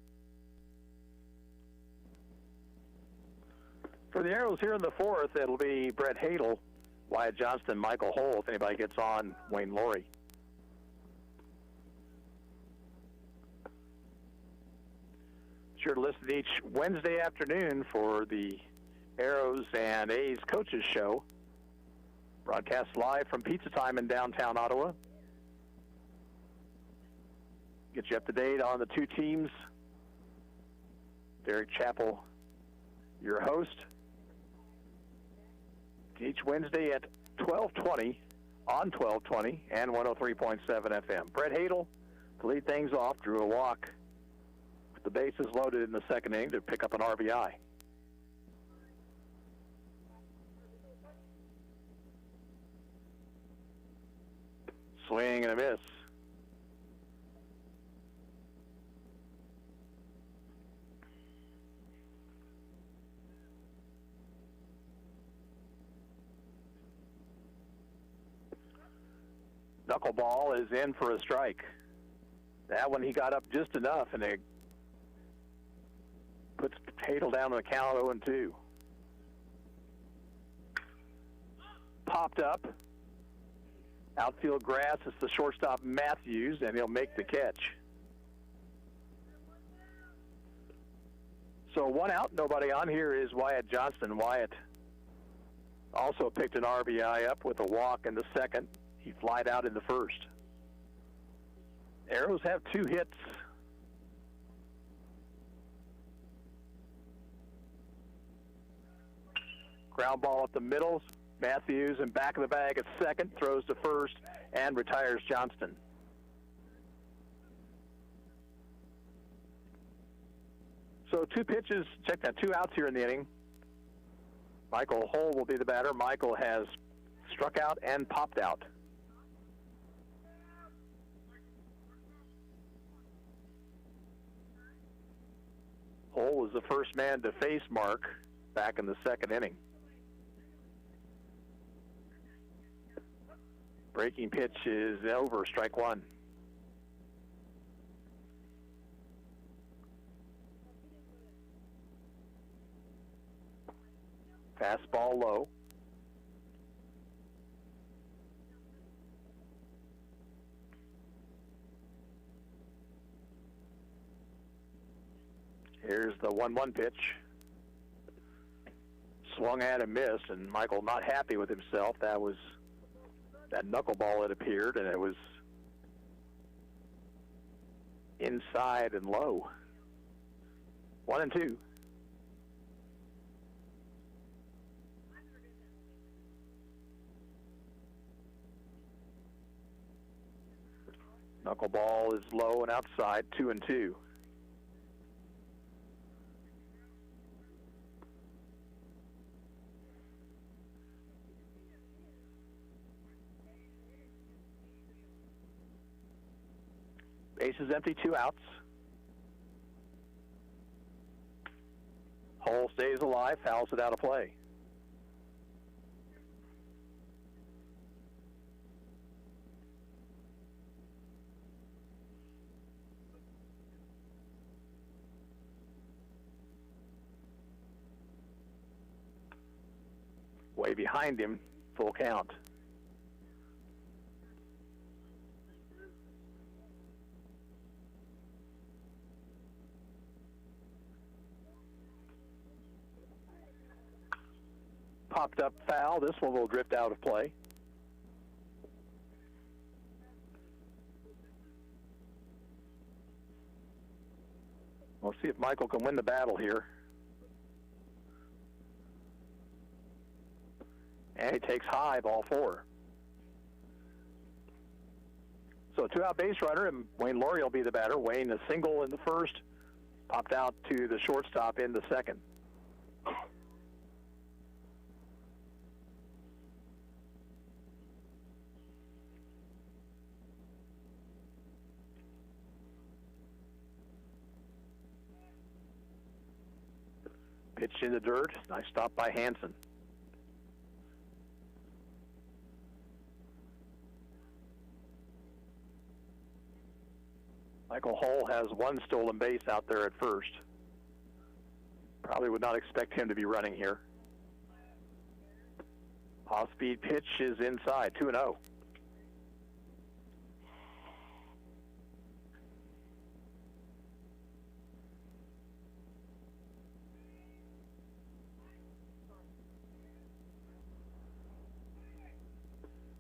For the Arrows here in the fourth, it'll be Brett Hadel, Wyatt Johnston, Michael Hull. If anybody gets on, Wayne Laurie. Sure to listen each Wednesday afternoon for the Arrows and A's Coaches Show. Broadcast live from Pizza Time in downtown Ottawa. Get you up to date on the 2 teams. Derek Chappell, your host. Each Wednesday at 12:20 on 1220 and 103.7 FM. Brett Hadel, to lead things off, drew a walk with the bases loaded in the second inning to pick up an RBI. Swing and a miss. Knuckleball is in for a strike. That one he got up just enough, and it puts Hadel down on the count 0-2. Popped up. Outfield grass, it's the shortstop Matthews, and he'll make the catch. So one out, nobody on. Here is Wyatt Johnston. Wyatt also picked an RBI up with a walk in the second. He flied out in the first. Arrows have 2 hits. Ground ball up the middle. Matthews in back of the bag at second, throws to first, and retires Johnston. So 2 pitches, check that, 2 outs here in the inning. Michael Hull will be the batter. Michael has struck out and popped out. Hull was the first man to face Mark back in the second inning. Breaking pitch is over, strike one. Fastball low. Here's the 1-1 pitch. Swung at and missed, and Michael not happy with himself. That knuckleball had appeared, and it was inside and low. 1-2. Knuckleball is low and outside, 2-2. Base is empty, 2 outs. Hull stays alive, fouls it out of play. Way behind him, full count. Popped up foul. This one will drift out of play. We'll see if Michael can win the battle here. And he takes high, ball 4. So a 2-out base runner, and Wayne Laurie will be the batter. Wayne a single in the first, popped out to the shortstop in the second. Pitch in the dirt. Nice stop by Hansen. Michael Hull has 1 stolen base out there at first. Probably would not expect him to be running here. Off-speed pitch is inside, 2-0.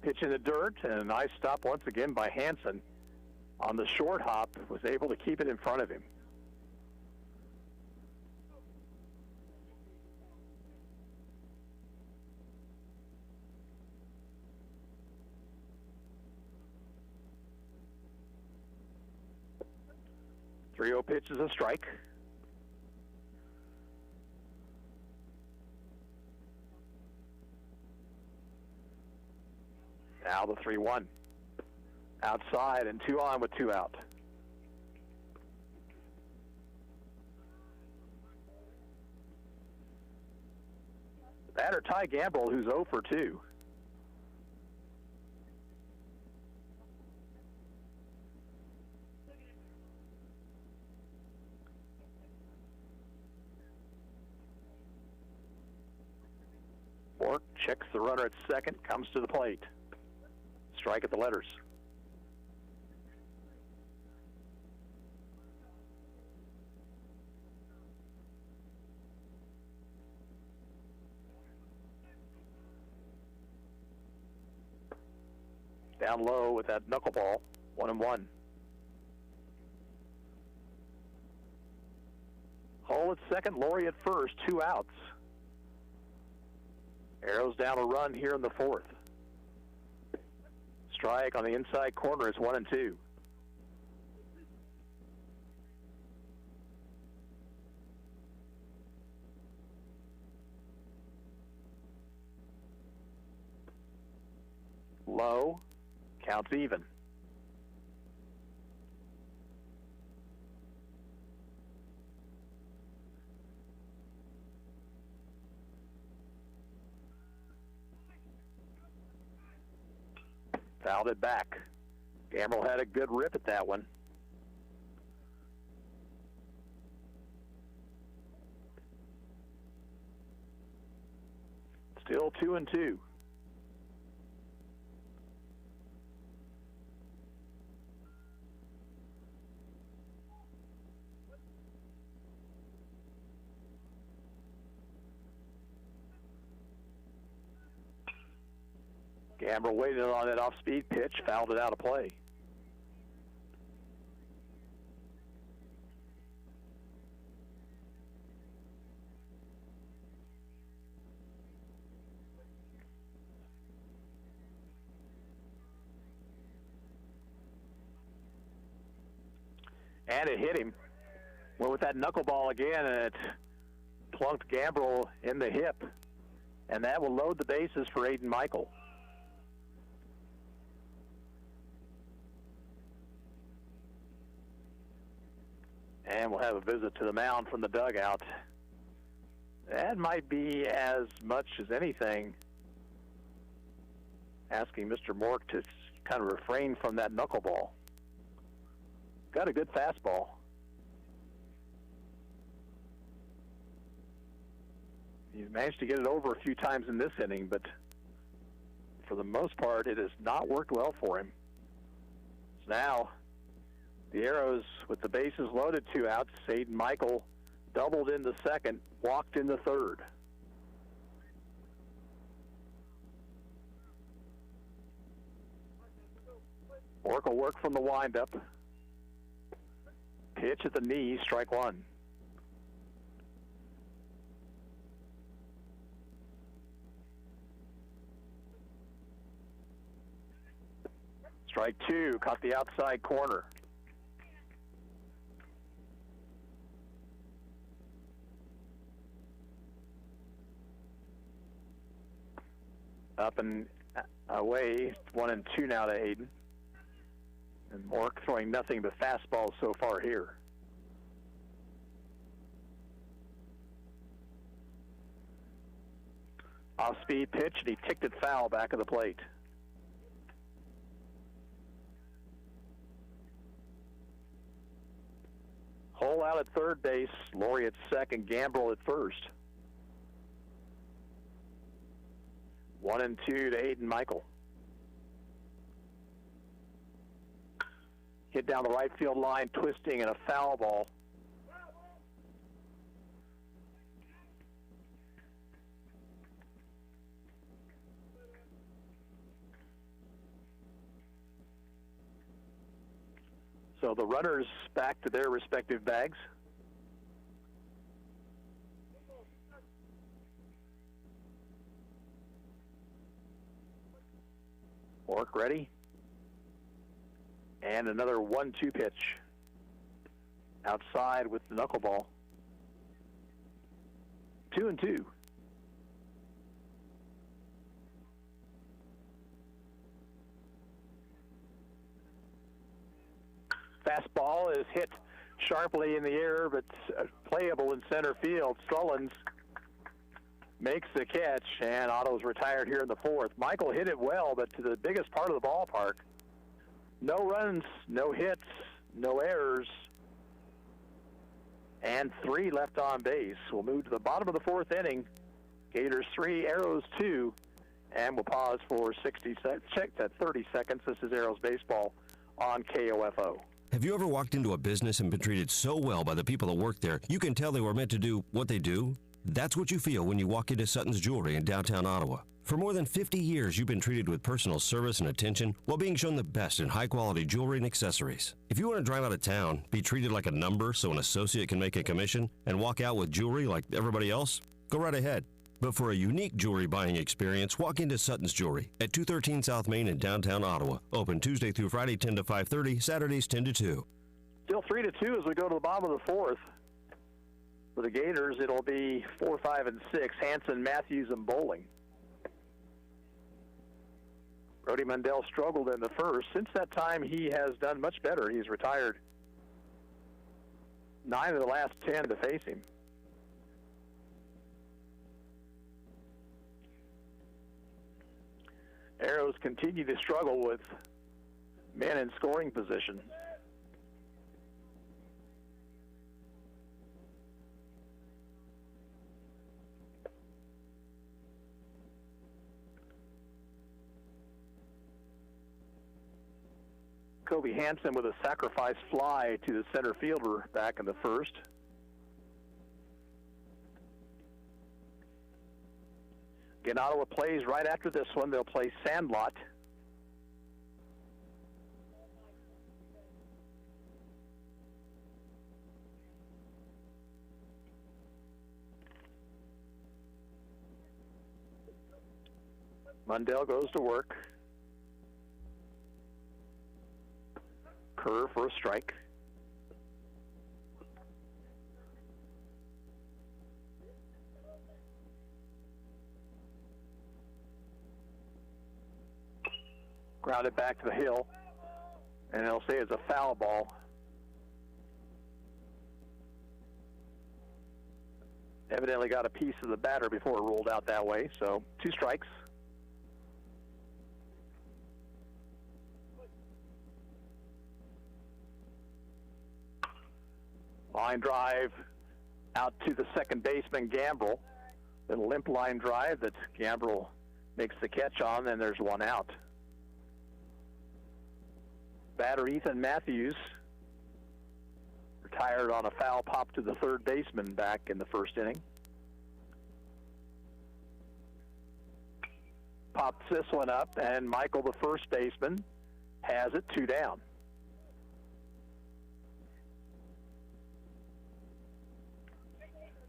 Pitch in the dirt, and a nice stop once again by Hansen. On the short hop, was able to keep it in front of him. 3-0 pitch is a strike. Now the 3-1. Outside and 2 on with 2 out. Batter Ty Gamble, who's 0 for 2. Bork checks the runner at second, comes to the plate. Strike at the letters. Down low with that knuckleball, 1-1. Hull at second, Laurie at first, 2 outs. Arrows down a run here in the 4th. Strike on the inside corner is 1-2. Low, counts even. Fouled it back. Gamble had a good rip at that one. Still 2-2. Gamble waited on that off-speed pitch, fouled it out of play. And it hit him. Went with that knuckleball again, and it plunked Gamble in the hip. And that will load the bases for Aiden Michael. And we'll have a visit to the mound from the dugout. That might be as much as anything asking Mr. Mork to kind of refrain from that knuckleball. Got a good fastball. He's managed to get it over a few times in this inning, but for the most part, it has not worked well for him. So now, the Arrows, with the bases loaded, 2 outs. Aiden Michael doubled in the second, walked in the third. Bork will work from the windup. Pitch at the knee, strike 1. Strike 2, caught the outside corner. Up and away, 1-2 now to Aiden. And Mork throwing nothing but fastballs so far here. Off-speed pitch, and he ticked it foul back of the plate. Hole out at third base, Laurie at second, Gamble at first. 1-2 to Aiden Michael. Hit down the right field line, twisting, and a foul ball. So the runners back to their respective bags. Mork ready. And another 1-2 pitch. outside with the knuckleball. 2-2. Fastball is hit sharply in the air, but playable in center field. Strullins makes the catch, and Otto's retired here in the fourth. Michael hit it well, but to the biggest part of the ballpark. No runs, no hits, no errors, and 3 left on base. We'll move to the bottom of the fourth inning. Gators 3, Arrows 2, and we'll pause for 60 seconds. Check that 30 seconds. This is Arrows Baseball on KOFO. Have you ever walked into a business and been treated so well by the people that work there, you can tell they were meant to do what they do? That's what you feel when you walk into Sutton's Jewelry in downtown Ottawa. For more than 50 years, you've been treated with personal service and attention while being shown the best in high-quality jewelry and accessories. If you want to drive out of town, be treated like a number so an associate can make a commission, and walk out with jewelry like everybody else, go right ahead. But for a unique jewelry buying experience, walk into Sutton's Jewelry at 213 South Main in downtown Ottawa. Open Tuesday through Friday 10 to 5:30, Saturdays 10 to 2. Still 3-2 as we go to the bottom of the fourth. For the Gators, it'll be 4, 5, and 6. Hanson, Matthews, and Bowling. Brody Mundell struggled in the first. Since that time, he has done much better. He's retired 9 of the last 10 to face him. Arrows continue to struggle with men in scoring position. Kobe Hansen with a sacrifice fly to the center fielder back in the first. Again, Ottawa plays right after this one. They'll play Sandlot. Mundell goes to work. Curve for a strike. Grounded back to the hill, and they'll say it's a foul ball. Evidently got a piece of the batter before it rolled out that way, so 2 strikes. Line drive out to the second baseman, Gambrell. Little limp line drive that Gambrell makes the catch on, and there's 1 out. Batter Ethan Matthews retired on a foul pop to the third baseman back in the first inning. Pops this one up, and Michael, the first baseman, has it 2 down.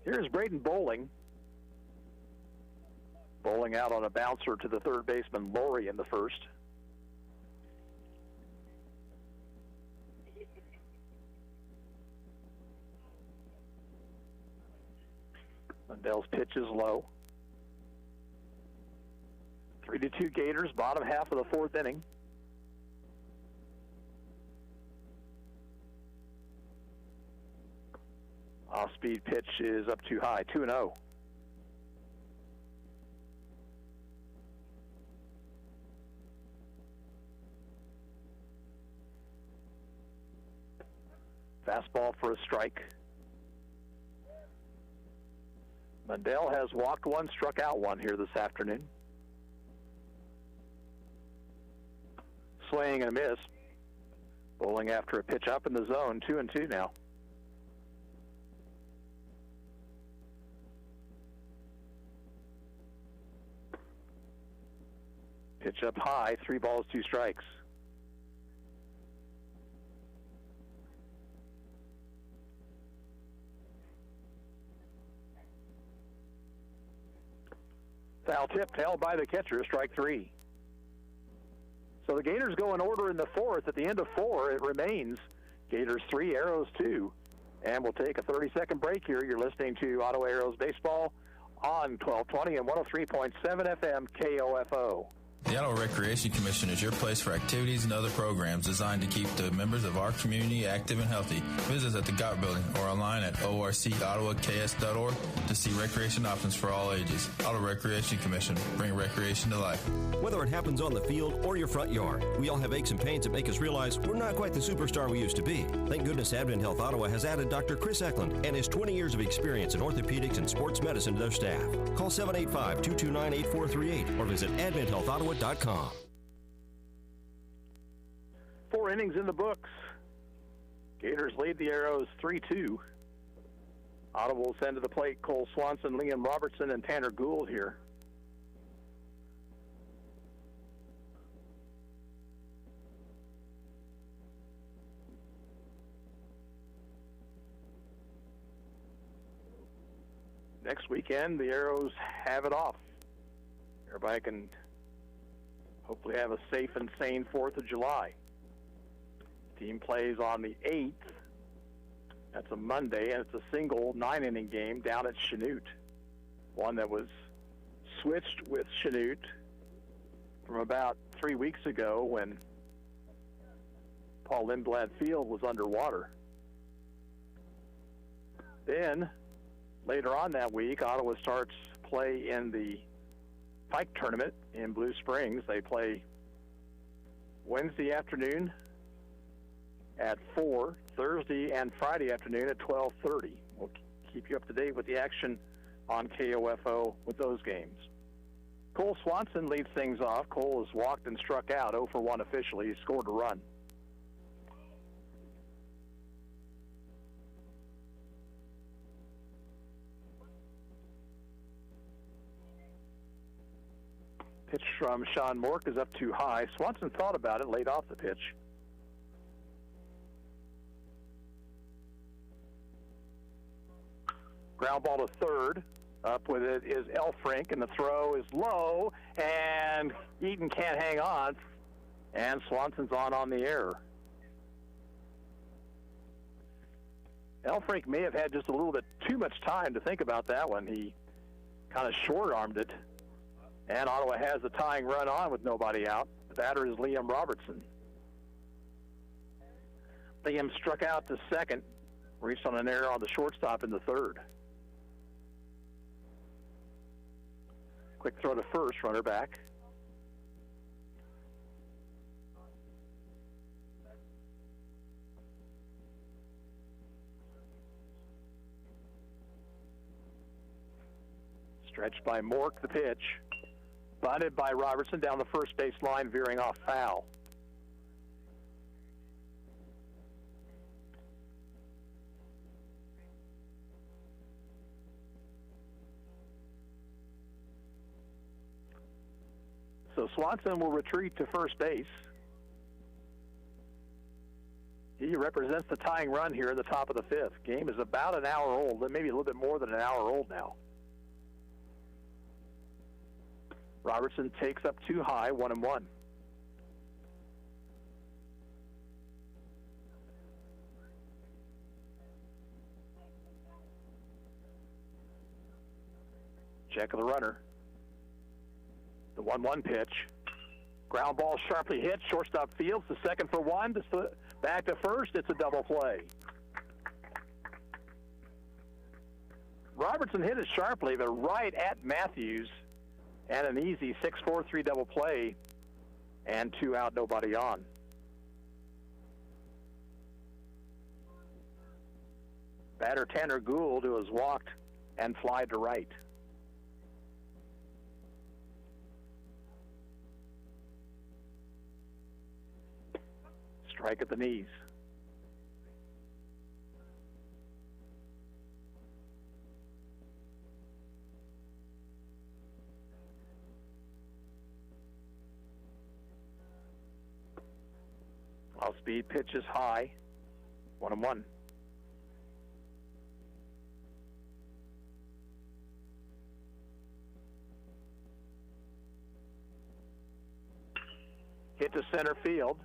Here's Braden Bowling. Bowling out on a bouncer to the third baseman, Laurie, in the first. Mundell's pitch is low. 3-2 Gators, bottom half of the fourth inning. Off-speed pitch is up too high, 2-0. Fastball for a strike. Mundell has walked 1, struck out 1 here this afternoon. Swing and a miss. Bowling after a pitch up in the zone, 2-2 now. Pitch up high, 3 balls, 2 strikes. Foul tip held by the catcher, strike 3. So the Gators go in order in the fourth. At the end of 4, it remains Gators 3, Arrows 2. And we'll take a 30-second break here. You're listening to Ottawa Arrows Baseball on 1220 and 103.7 FM KOFO. The Ottawa Recreation Commission is your place for activities and other programs designed to keep the members of our community active and healthy. Visit us at the GOT building or online at orcottawas.org to see recreation options for all ages. Ottawa Recreation Commission, bring recreation to life. Whether it happens on the field or your front yard, we all have aches and pains that make us realize we're not quite the superstar we used to be. Thank goodness Advent Health Ottawa has added Dr. Chris Eklund and his 20 years of experience in orthopedics and sports medicine to their staff. Call 785-229-8438 or visit adventhealthottawa.com. 4 innings in the books. Gators lead the Arrows 3-2. Ottawa will send to the plate Cole Swanson, Liam Robertson, and Tanner Gould here. Next weekend, the Arrows have it off. Everybody can hopefully have a safe and sane 4th of July. The team plays on the 8th. That's a Monday, and it's a single 9-inning game down at Chanute. One that was switched with Chanute from about 3 weeks ago when Paul Lindblad Field was underwater. Then, later on that week, Ottawa starts play in the Pike Tournament in Blue Springs. They play Wednesday afternoon at 4, Thursday and Friday afternoon at 12:30. We'll keep you up to date with the action on KOFO with those games. Cole Swanson leads things off. Cole has walked and struck out 0 for 1 officially. He scored a run. Pitch from Sean Mork is up too high. Swanson thought about it, laid off the pitch. Ground ball to third. Up with it is Elfrink, and the throw is low, and Eaton can't hang on, and Swanson's on the air. Elfrink may have had just a little bit too much time to think about that one. He kind of short-armed it. And Ottawa has the tying run on with nobody out. The batter is Liam Robertson. Liam struck out to second, reached on an error on the shortstop in the third. Quick throw to first, runner back. Stretched by Mork, the pitch. Bunted by Robertson down the first base line, veering off foul. So Swanson will retreat to first base. He represents the tying run here in the top of the 5th. Game is about an hour old, maybe a little bit more than an hour old now. Robertson takes up too high, 1-1. Check of the runner. The 1-1 pitch. Ground ball sharply hit. Shortstop Fields to second for 1. Back to first. It's a double play. Robertson hit it sharply, but right at Matthews. And an easy 6-4-3 double play, and 2 out, nobody on. Batter Tanner Gould, who has walked and fly to right. Strike at the knees. Off-speed pitch is high, 1-1. Hit to center field.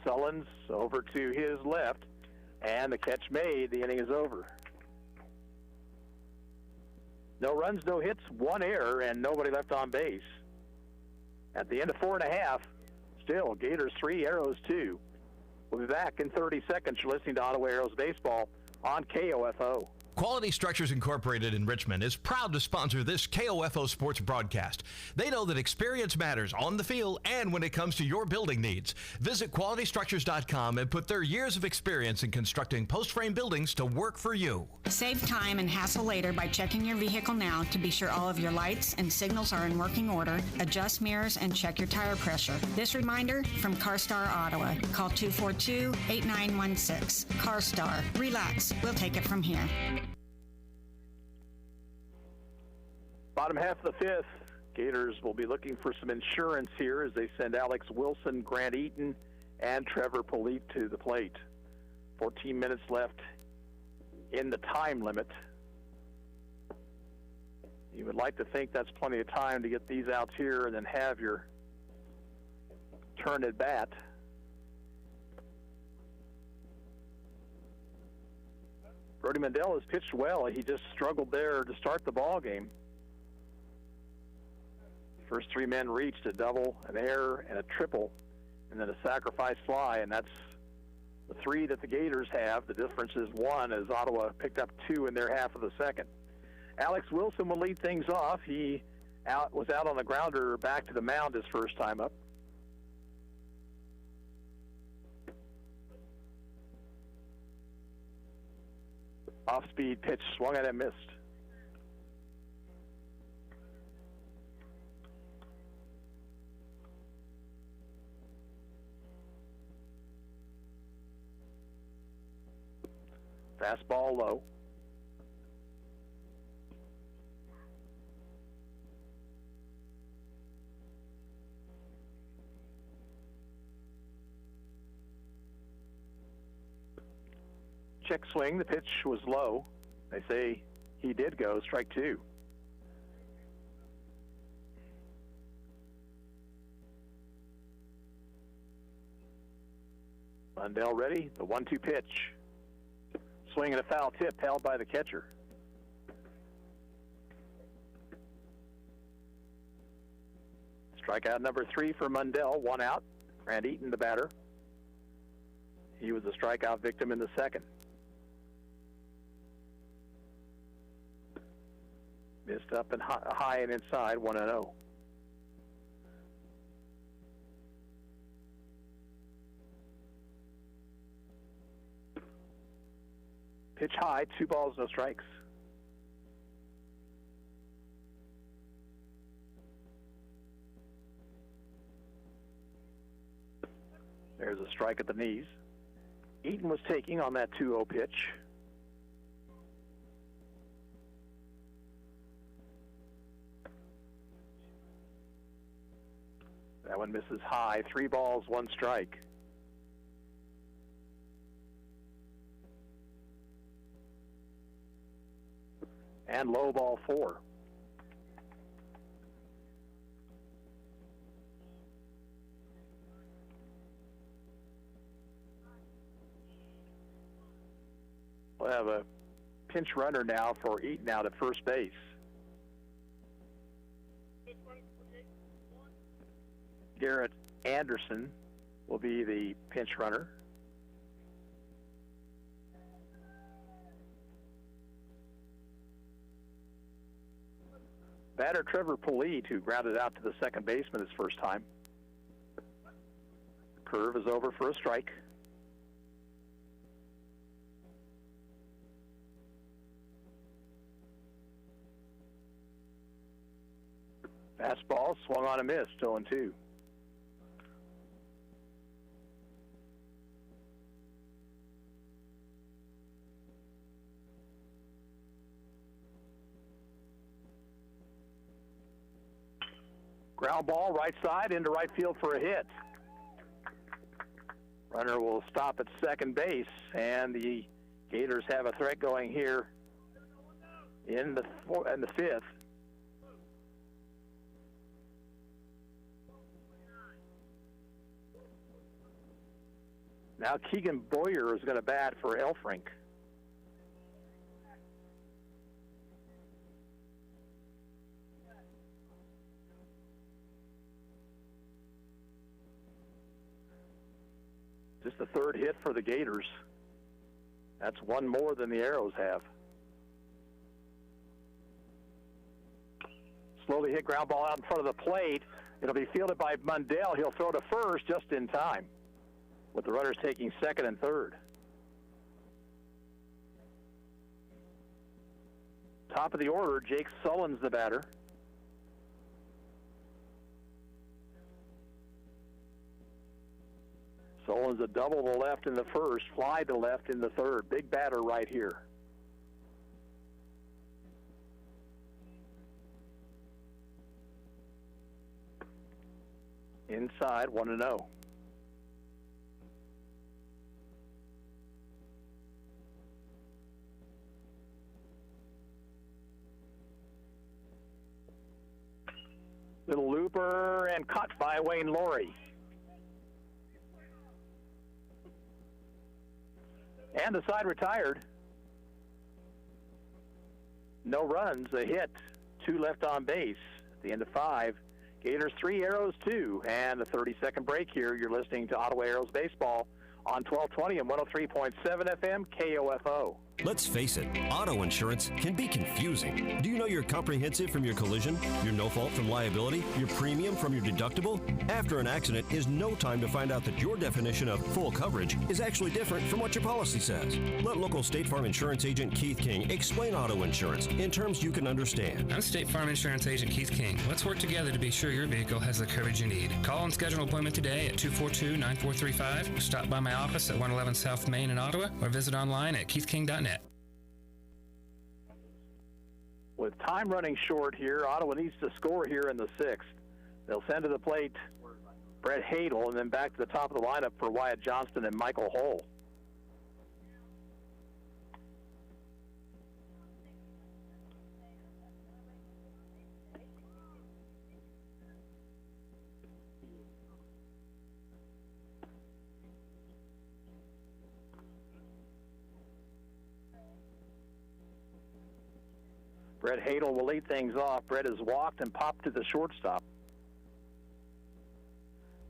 Sullins over to his left. And the catch made. The inning is over. No runs, no hits, one error, and nobody left on base. At the end of 4.5, still Gators 3, Arrows 2. We'll be back in 30 seconds. You're listening to Ottawa Arrows Baseball on KOFO. Quality Structures Incorporated in Richmond is proud to sponsor this KOFO sports broadcast. They know that experience matters on the field and when it comes to your building needs. Visit qualitystructures.com and put their years of experience in constructing post-frame buildings to work for you. Save time and hassle later by checking your vehicle now to be sure all of your lights and signals are in working order, adjust mirrors, and check your tire pressure. This reminder from CarStar Ottawa. Call 242-8916. CarStar. Relax. We'll take it from here. Bottom half of the fifth, Gators will be looking for some insurance here as they send Alex Wilson, Grant Eaton, and Trevor Polite to the plate. 14 minutes left in the time limit. You would like to think that's plenty of time to get these outs here and then have your turn at bat. Brody Mandel has pitched well. He just struggled there to start the ball game. First three men reached a double, an error, and a triple, and then a sacrifice fly, and that's the three that the Gators have. The difference is one, as Ottawa picked up two in their half of the second. Alex Wilson will lead things off. He was out on the grounder back to the mound his first time up. Off-speed pitch, swung at and missed. Fastball low. Check swing. The pitch was low. They say he did go. Strike two. Lundell ready. The 1-2 pitch. Swing and a foul tip held by the catcher. Strikeout number 3 for Mundell, 1 out. Grant Eaton, the batter. He was a strikeout victim in the second. Missed up and high and inside, 1-0. Pitch high, 2 balls, no strikes. There's a strike at the knees. Eaton was taking on that 2-0 pitch. That one misses high, 3 balls, 1 strike. And low ball 4. We'll have a pinch runner now for Eaton out at first base. Garrett Anderson will be the pinch runner. Batter Trevor Polite, who grounded out to the second baseman his first time. Curve is over for a strike. Fastball swung on a miss, 0-2. Ground ball, right side, into right field for a hit. Runner will stop at second base, and the Gators have a threat going here in the fifth. Now Keegan Boyer is going to bat for Elfrink. Just the third hit for the Gators. That's one more than the Arrows have. Slowly hit ground ball out in front of the plate. It'll be fielded by Mundell. He'll throw to first just in time, with the runners taking second and third. Top of the order, Jake Sullen's the batter. Sullen's a double to left in the first, fly to left in the third. Big batter right here. Inside, 1-0. Little looper and caught by Wayne Laurie. And the side retired. No runs, a hit, 2 left on base at the end of 5. Gators 3, Arrows 2, and a 30-second break here. You're listening to Ottawa Arrows Baseball on 1220 and 103.7 FM KOFO. Let's face it, auto insurance can be confusing. Do you know your comprehensive from your collision, your no-fault from liability, your premium from your deductible? After an accident is no time to find out that your definition of full coverage is actually different from what your policy says. Let local State Farm Insurance Agent Keith King explain auto insurance in terms you can understand. I'm State Farm Insurance Agent Keith King. Let's work together to be sure your vehicle has the coverage you need. Call and schedule an appointment today at 242-9435. Stop by my office at 111 South Main in Ottawa or visit online at keithking.net. With time running short here, Ottawa needs to score here in the 6th. They'll send to the plate Brett Hadel and then back to the top of the lineup for Wyatt Johnston and Michael Hull. Brett Hadel will lead things off. Brett has walked and popped to the shortstop.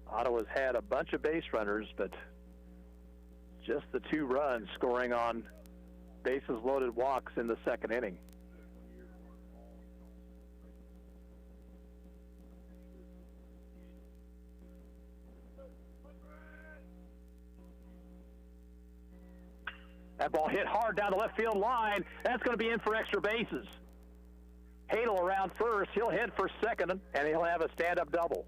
Ottawa's had a bunch of base runners, but just the 2 runs scoring on bases loaded walks in the 2nd inning. That ball hit hard down the left field line. That's going to be in for extra bases. Hadel around first. He'll hit for second, and he'll have a stand-up double.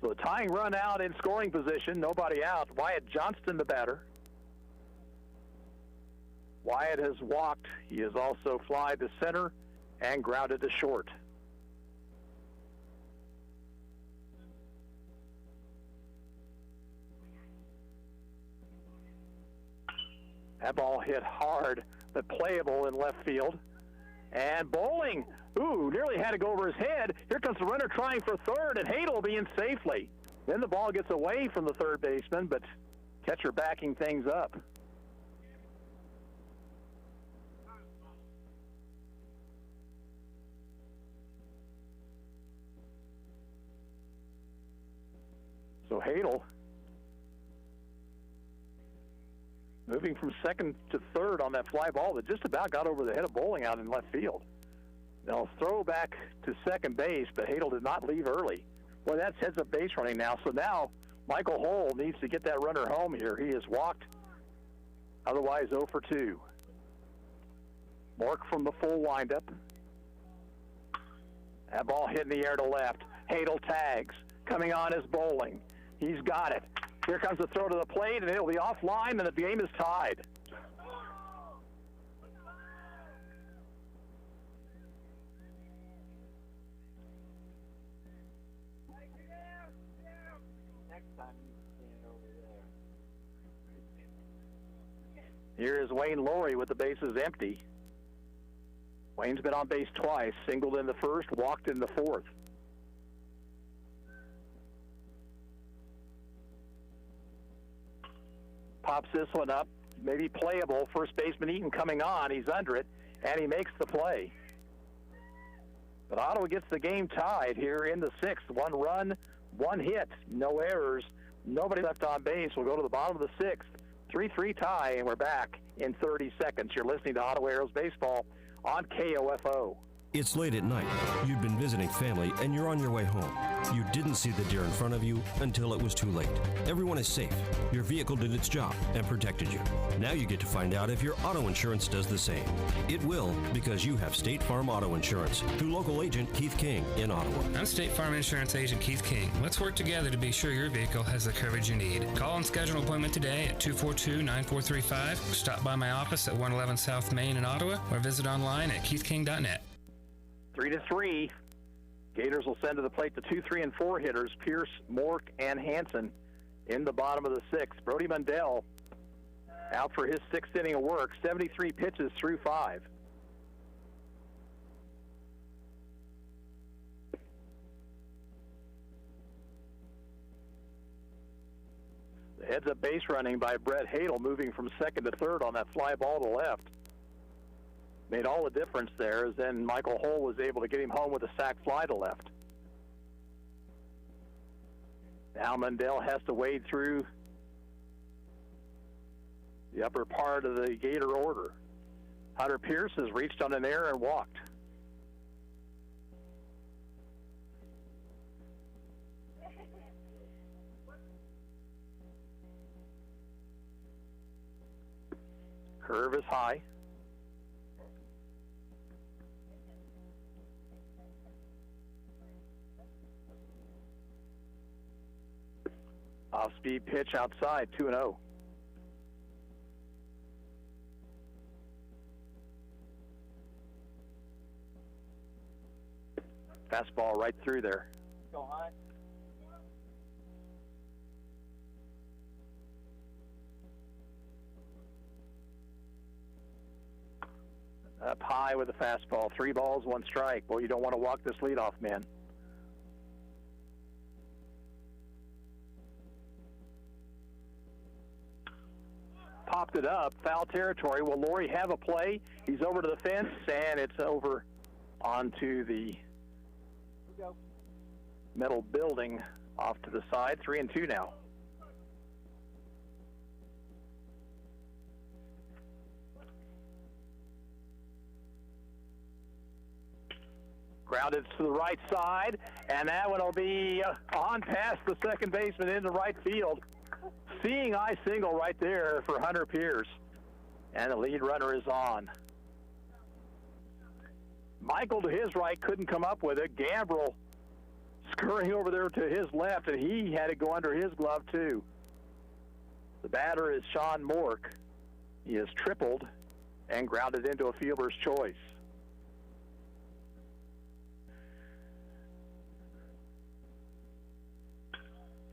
So a tying run out in scoring position, nobody out. Wyatt Johnston, the batter. Wyatt has walked. He has also flied to center and grounded to short. That ball hit hard, but playable in left field. And bowling, nearly had to go over his head. Here comes the runner trying for third, and Hadel will be in safely. Then the ball gets away from the third baseman, but catcher backing things up. So Hadel moving from second to third on that fly ball that just about got over the head of Bowling out in left field. They'll throw back to second base, but Hadel did not leave early. Well, that's heads-up base running now. So now Michael Hull needs to get that runner home here. He has walked, otherwise 0 for 2. Mork from the full windup. That ball hit in the air to left. Hadel tags. Coming on is Bowling. He's got it. Here comes the throw to the plate, and it'll be offline, and the game is tied. Here is Wayne Laurie with the bases empty. Wayne's been on base twice, singled in the first, walked in the fourth. pops this one up, maybe playable. First baseman Eaton coming on. He's under it, and he makes the play. But Ottawa gets the game tied here in the sixth. 1 run, 1 hit, no errors, nobody left on base. We'll go to the bottom of the sixth. 3-3 tie, and we're back in 30 seconds. You're listening to Ottawa Arrows Baseball on KOFO. It's late at night. You've been visiting family and you're on your way home. You didn't see the deer in front of you until it was too late. Everyone is safe. Your vehicle did its job and protected you. Now you get to find out if your auto insurance does the same. It will, because you have State Farm Auto Insurance through local agent Keith King in Ottawa. I'm State Farm Insurance Agent Keith King. Let's work together to be sure your vehicle has the coverage you need. Call and schedule an appointment today at 242-9435. Stop by my office at 111 South Main in Ottawa or visit online at keithking.net. 3-3. Gators will send to the plate the 2, 3, and 4 hitters, Pierce, Mork, and Hansen in the bottom of the sixth. Brody Mundell out for his 6th inning of work, 73 pitches through 5. The heads-up base running by Brett Hadel, moving from second to third on that fly ball to left. Made all the difference there, as then Michael Hull was able to get him home with a sac fly to left. Now Mundell has to wade through the upper part of the Gator order. Hunter Pierce has reached on an error and walked. Curve is high. Off-speed pitch outside, 2-0. Fastball right through there. Go high. Up high with a fastball. 3 balls, 1 strike. Well, you don't want to walk this leadoff man. Popped it up, foul territory. Will Laurie have a play? He's over to the fence, and it's over onto the metal building off to the side. 3-2 now. Grounded to the right side, and that one will be on past the second baseman into right field. Seeing eye single right there for Hunter Pierce, and the lead runner is on. Michael to his right couldn't come up with it. Gambrell scurrying over there to his left, and he had to go under his glove too. The batter is Sean Mork. He is tripled and grounded into a fielder's choice.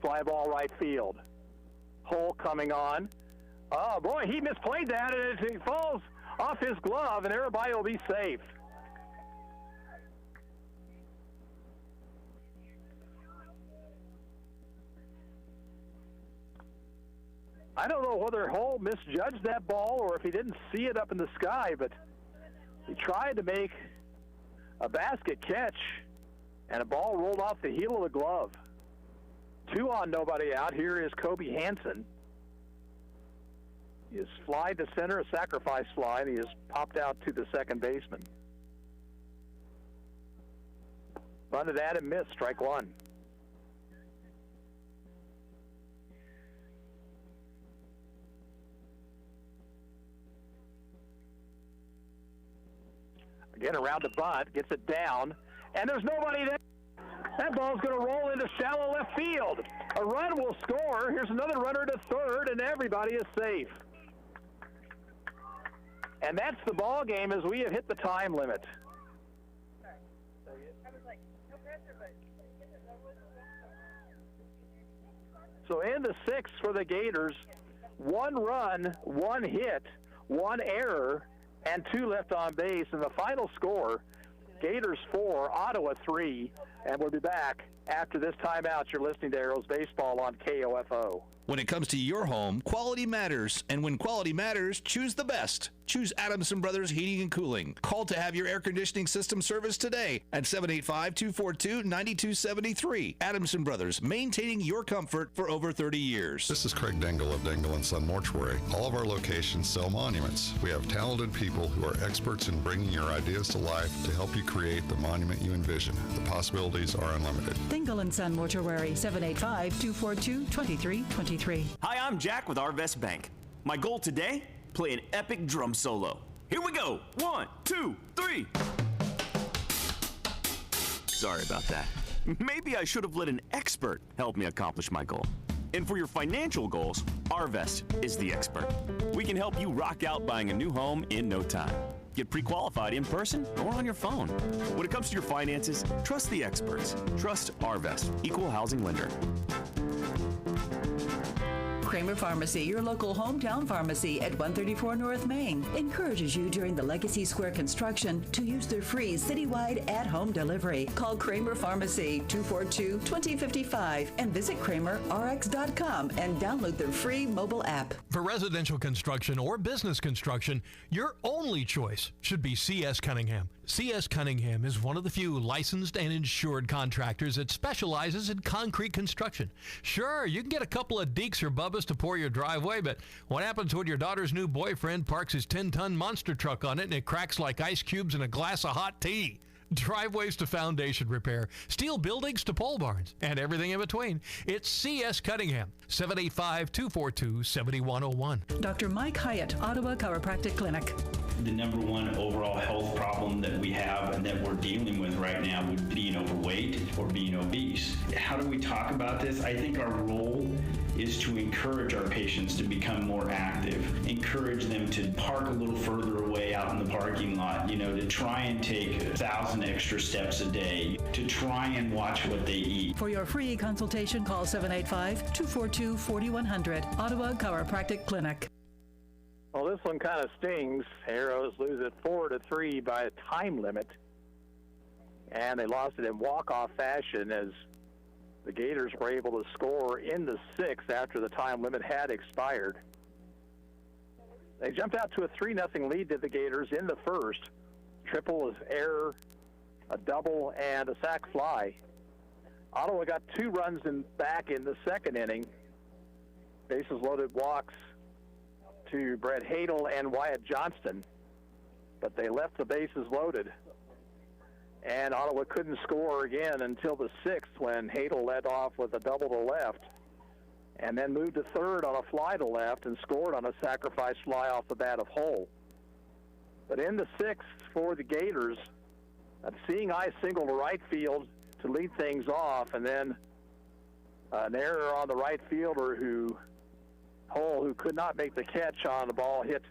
Fly ball right field. Hull coming on. Oh, boy, he misplayed that, and it falls off his glove, and everybody will be safe. I don't know whether Hull misjudged that ball or if he didn't see it up in the sky, but he tried to make a basket catch, and a ball rolled off the heel of the glove. 2 on, nobody out. Here is Kobe Hansen. He has flied to center, a sacrifice fly, and he has popped out to the second baseman. Bunted at him, missed, strike 1. Again, around the bunt, gets it down, and there's nobody there. That ball's going to roll into shallow left field. A run will score. Here's another runner to third, and everybody is safe. And that's the ball game as we have hit the time limit. So in the sixth for the Gators, 1 run, 1 hit, 1 error, and 2 left on base. And the final score, Gators 4, Ottawa 3. And we'll be back after this timeout. You're listening to Arrows Baseball on KOFO. When it comes to your home, quality matters. And when quality matters, choose the best. Choose Adamson Brothers Heating and Cooling. Call to have your air conditioning system serviced today at 785-242-9273. Adamson Brothers, maintaining your comfort for over 30 years. This is Craig Dingle of Dingle & Son Mortuary. All of our locations sell monuments. We have talented people who are experts in bringing your ideas to life to help you create the monument you envision. The possibilities are unlimited. Dingle & Son Mortuary, 785-242-2323. Hi, I'm Jack with Arvest Bank. My goal today? Play an epic drum solo. Here we go. 1, 2, 3. Sorry about that. Maybe I should have let an expert help me accomplish my goal. And for your financial goals, Arvest is the expert. We can help you rock out buying a new home in no time. Get pre-qualified in person or on your phone. When it comes to your finances, trust the experts. Trust Arvest, Equal Housing Lender. Kramer Pharmacy, your local hometown pharmacy at 134 North Main, encourages you during the Legacy Square construction to use their free citywide at-home delivery. Call Kramer Pharmacy 242-2055 and visit KramerRx.com and download their free mobile app. For residential construction or business construction, your only choice should be C.S. Cunningham. C.S. Cunningham is one of the few licensed and insured contractors that specializes in concrete construction. Sure, you can get a couple of deeks or bubbas to pour your driveway, but what happens when your daughter's new boyfriend parks his 10-ton monster truck on it and it cracks like ice cubes in a glass of hot tea? Driveways to foundation repair, steel buildings to pole barns, and everything in between. It's C.S. Cunningham, 785-242-7101. Dr. Mike Hyatt, Ottawa Chiropractic Clinic. The number one overall health problem that we have and that we're dealing with right now would be being overweight or being obese. How do we talk about this? I think our role is to encourage our patients to become more active, encourage them to park a little further away out in the parking lot, to try and take 1,000 extra steps a day, to try and watch what they eat. For your free consultation, call 785-242-4100, Ottawa Chiropractic Clinic. Well, this one kind of stings. Arrows lose it 4-3 by a time limit, and they lost it in walk-off fashion as the Gators were able to score in the sixth after the time limit had expired. They jumped out to a 3-0 lead to the Gators in the first. Triple was error, a double, and a sac fly. Ottawa got 2 runs back in the second inning. Bases loaded walks to Brett Hadel and Wyatt Johnston, but they left the bases loaded. And Ottawa couldn't score again until the sixth when Hadel led off with a double to left and then moved to third on a fly to left and scored on a sacrifice fly off the bat of Hull. But in the sixth for the Gators, a seeing eye single to right field to lead things off, and then an error on the right fielder Hull, who could not make the catch on the ball hit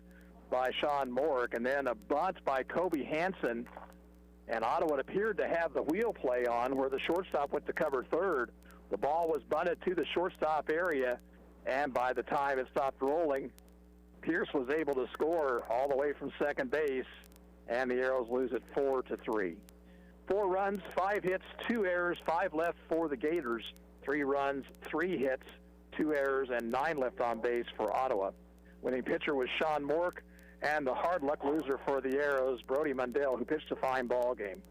by Sean Mork, and then a bunt by Kobe Hansen, and Ottawa appeared to have the wheel play on where the shortstop went to cover third. The ball was bunted to the shortstop area, and by the time it stopped rolling, Pierce was able to score all the way from second base, and the Arrows lose it 4-3. 4 runs, 5 hits, 2 errors, 5 left for the Gators. 3 runs, 3 hits, 2 errors, and 9 left on base for Ottawa. Winning pitcher was Sean Mork, and the hard luck loser for the Arrows, Brody Mundell, who pitched a fine ball game.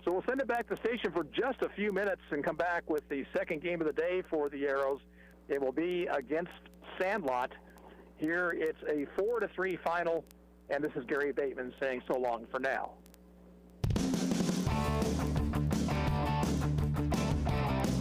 So we'll send it back to the station for just a few minutes and come back with the second game of the day for the Arrows. It will be against Sandlot. Here it's a 4-3 final, and this is Gary Bateman saying so long for now.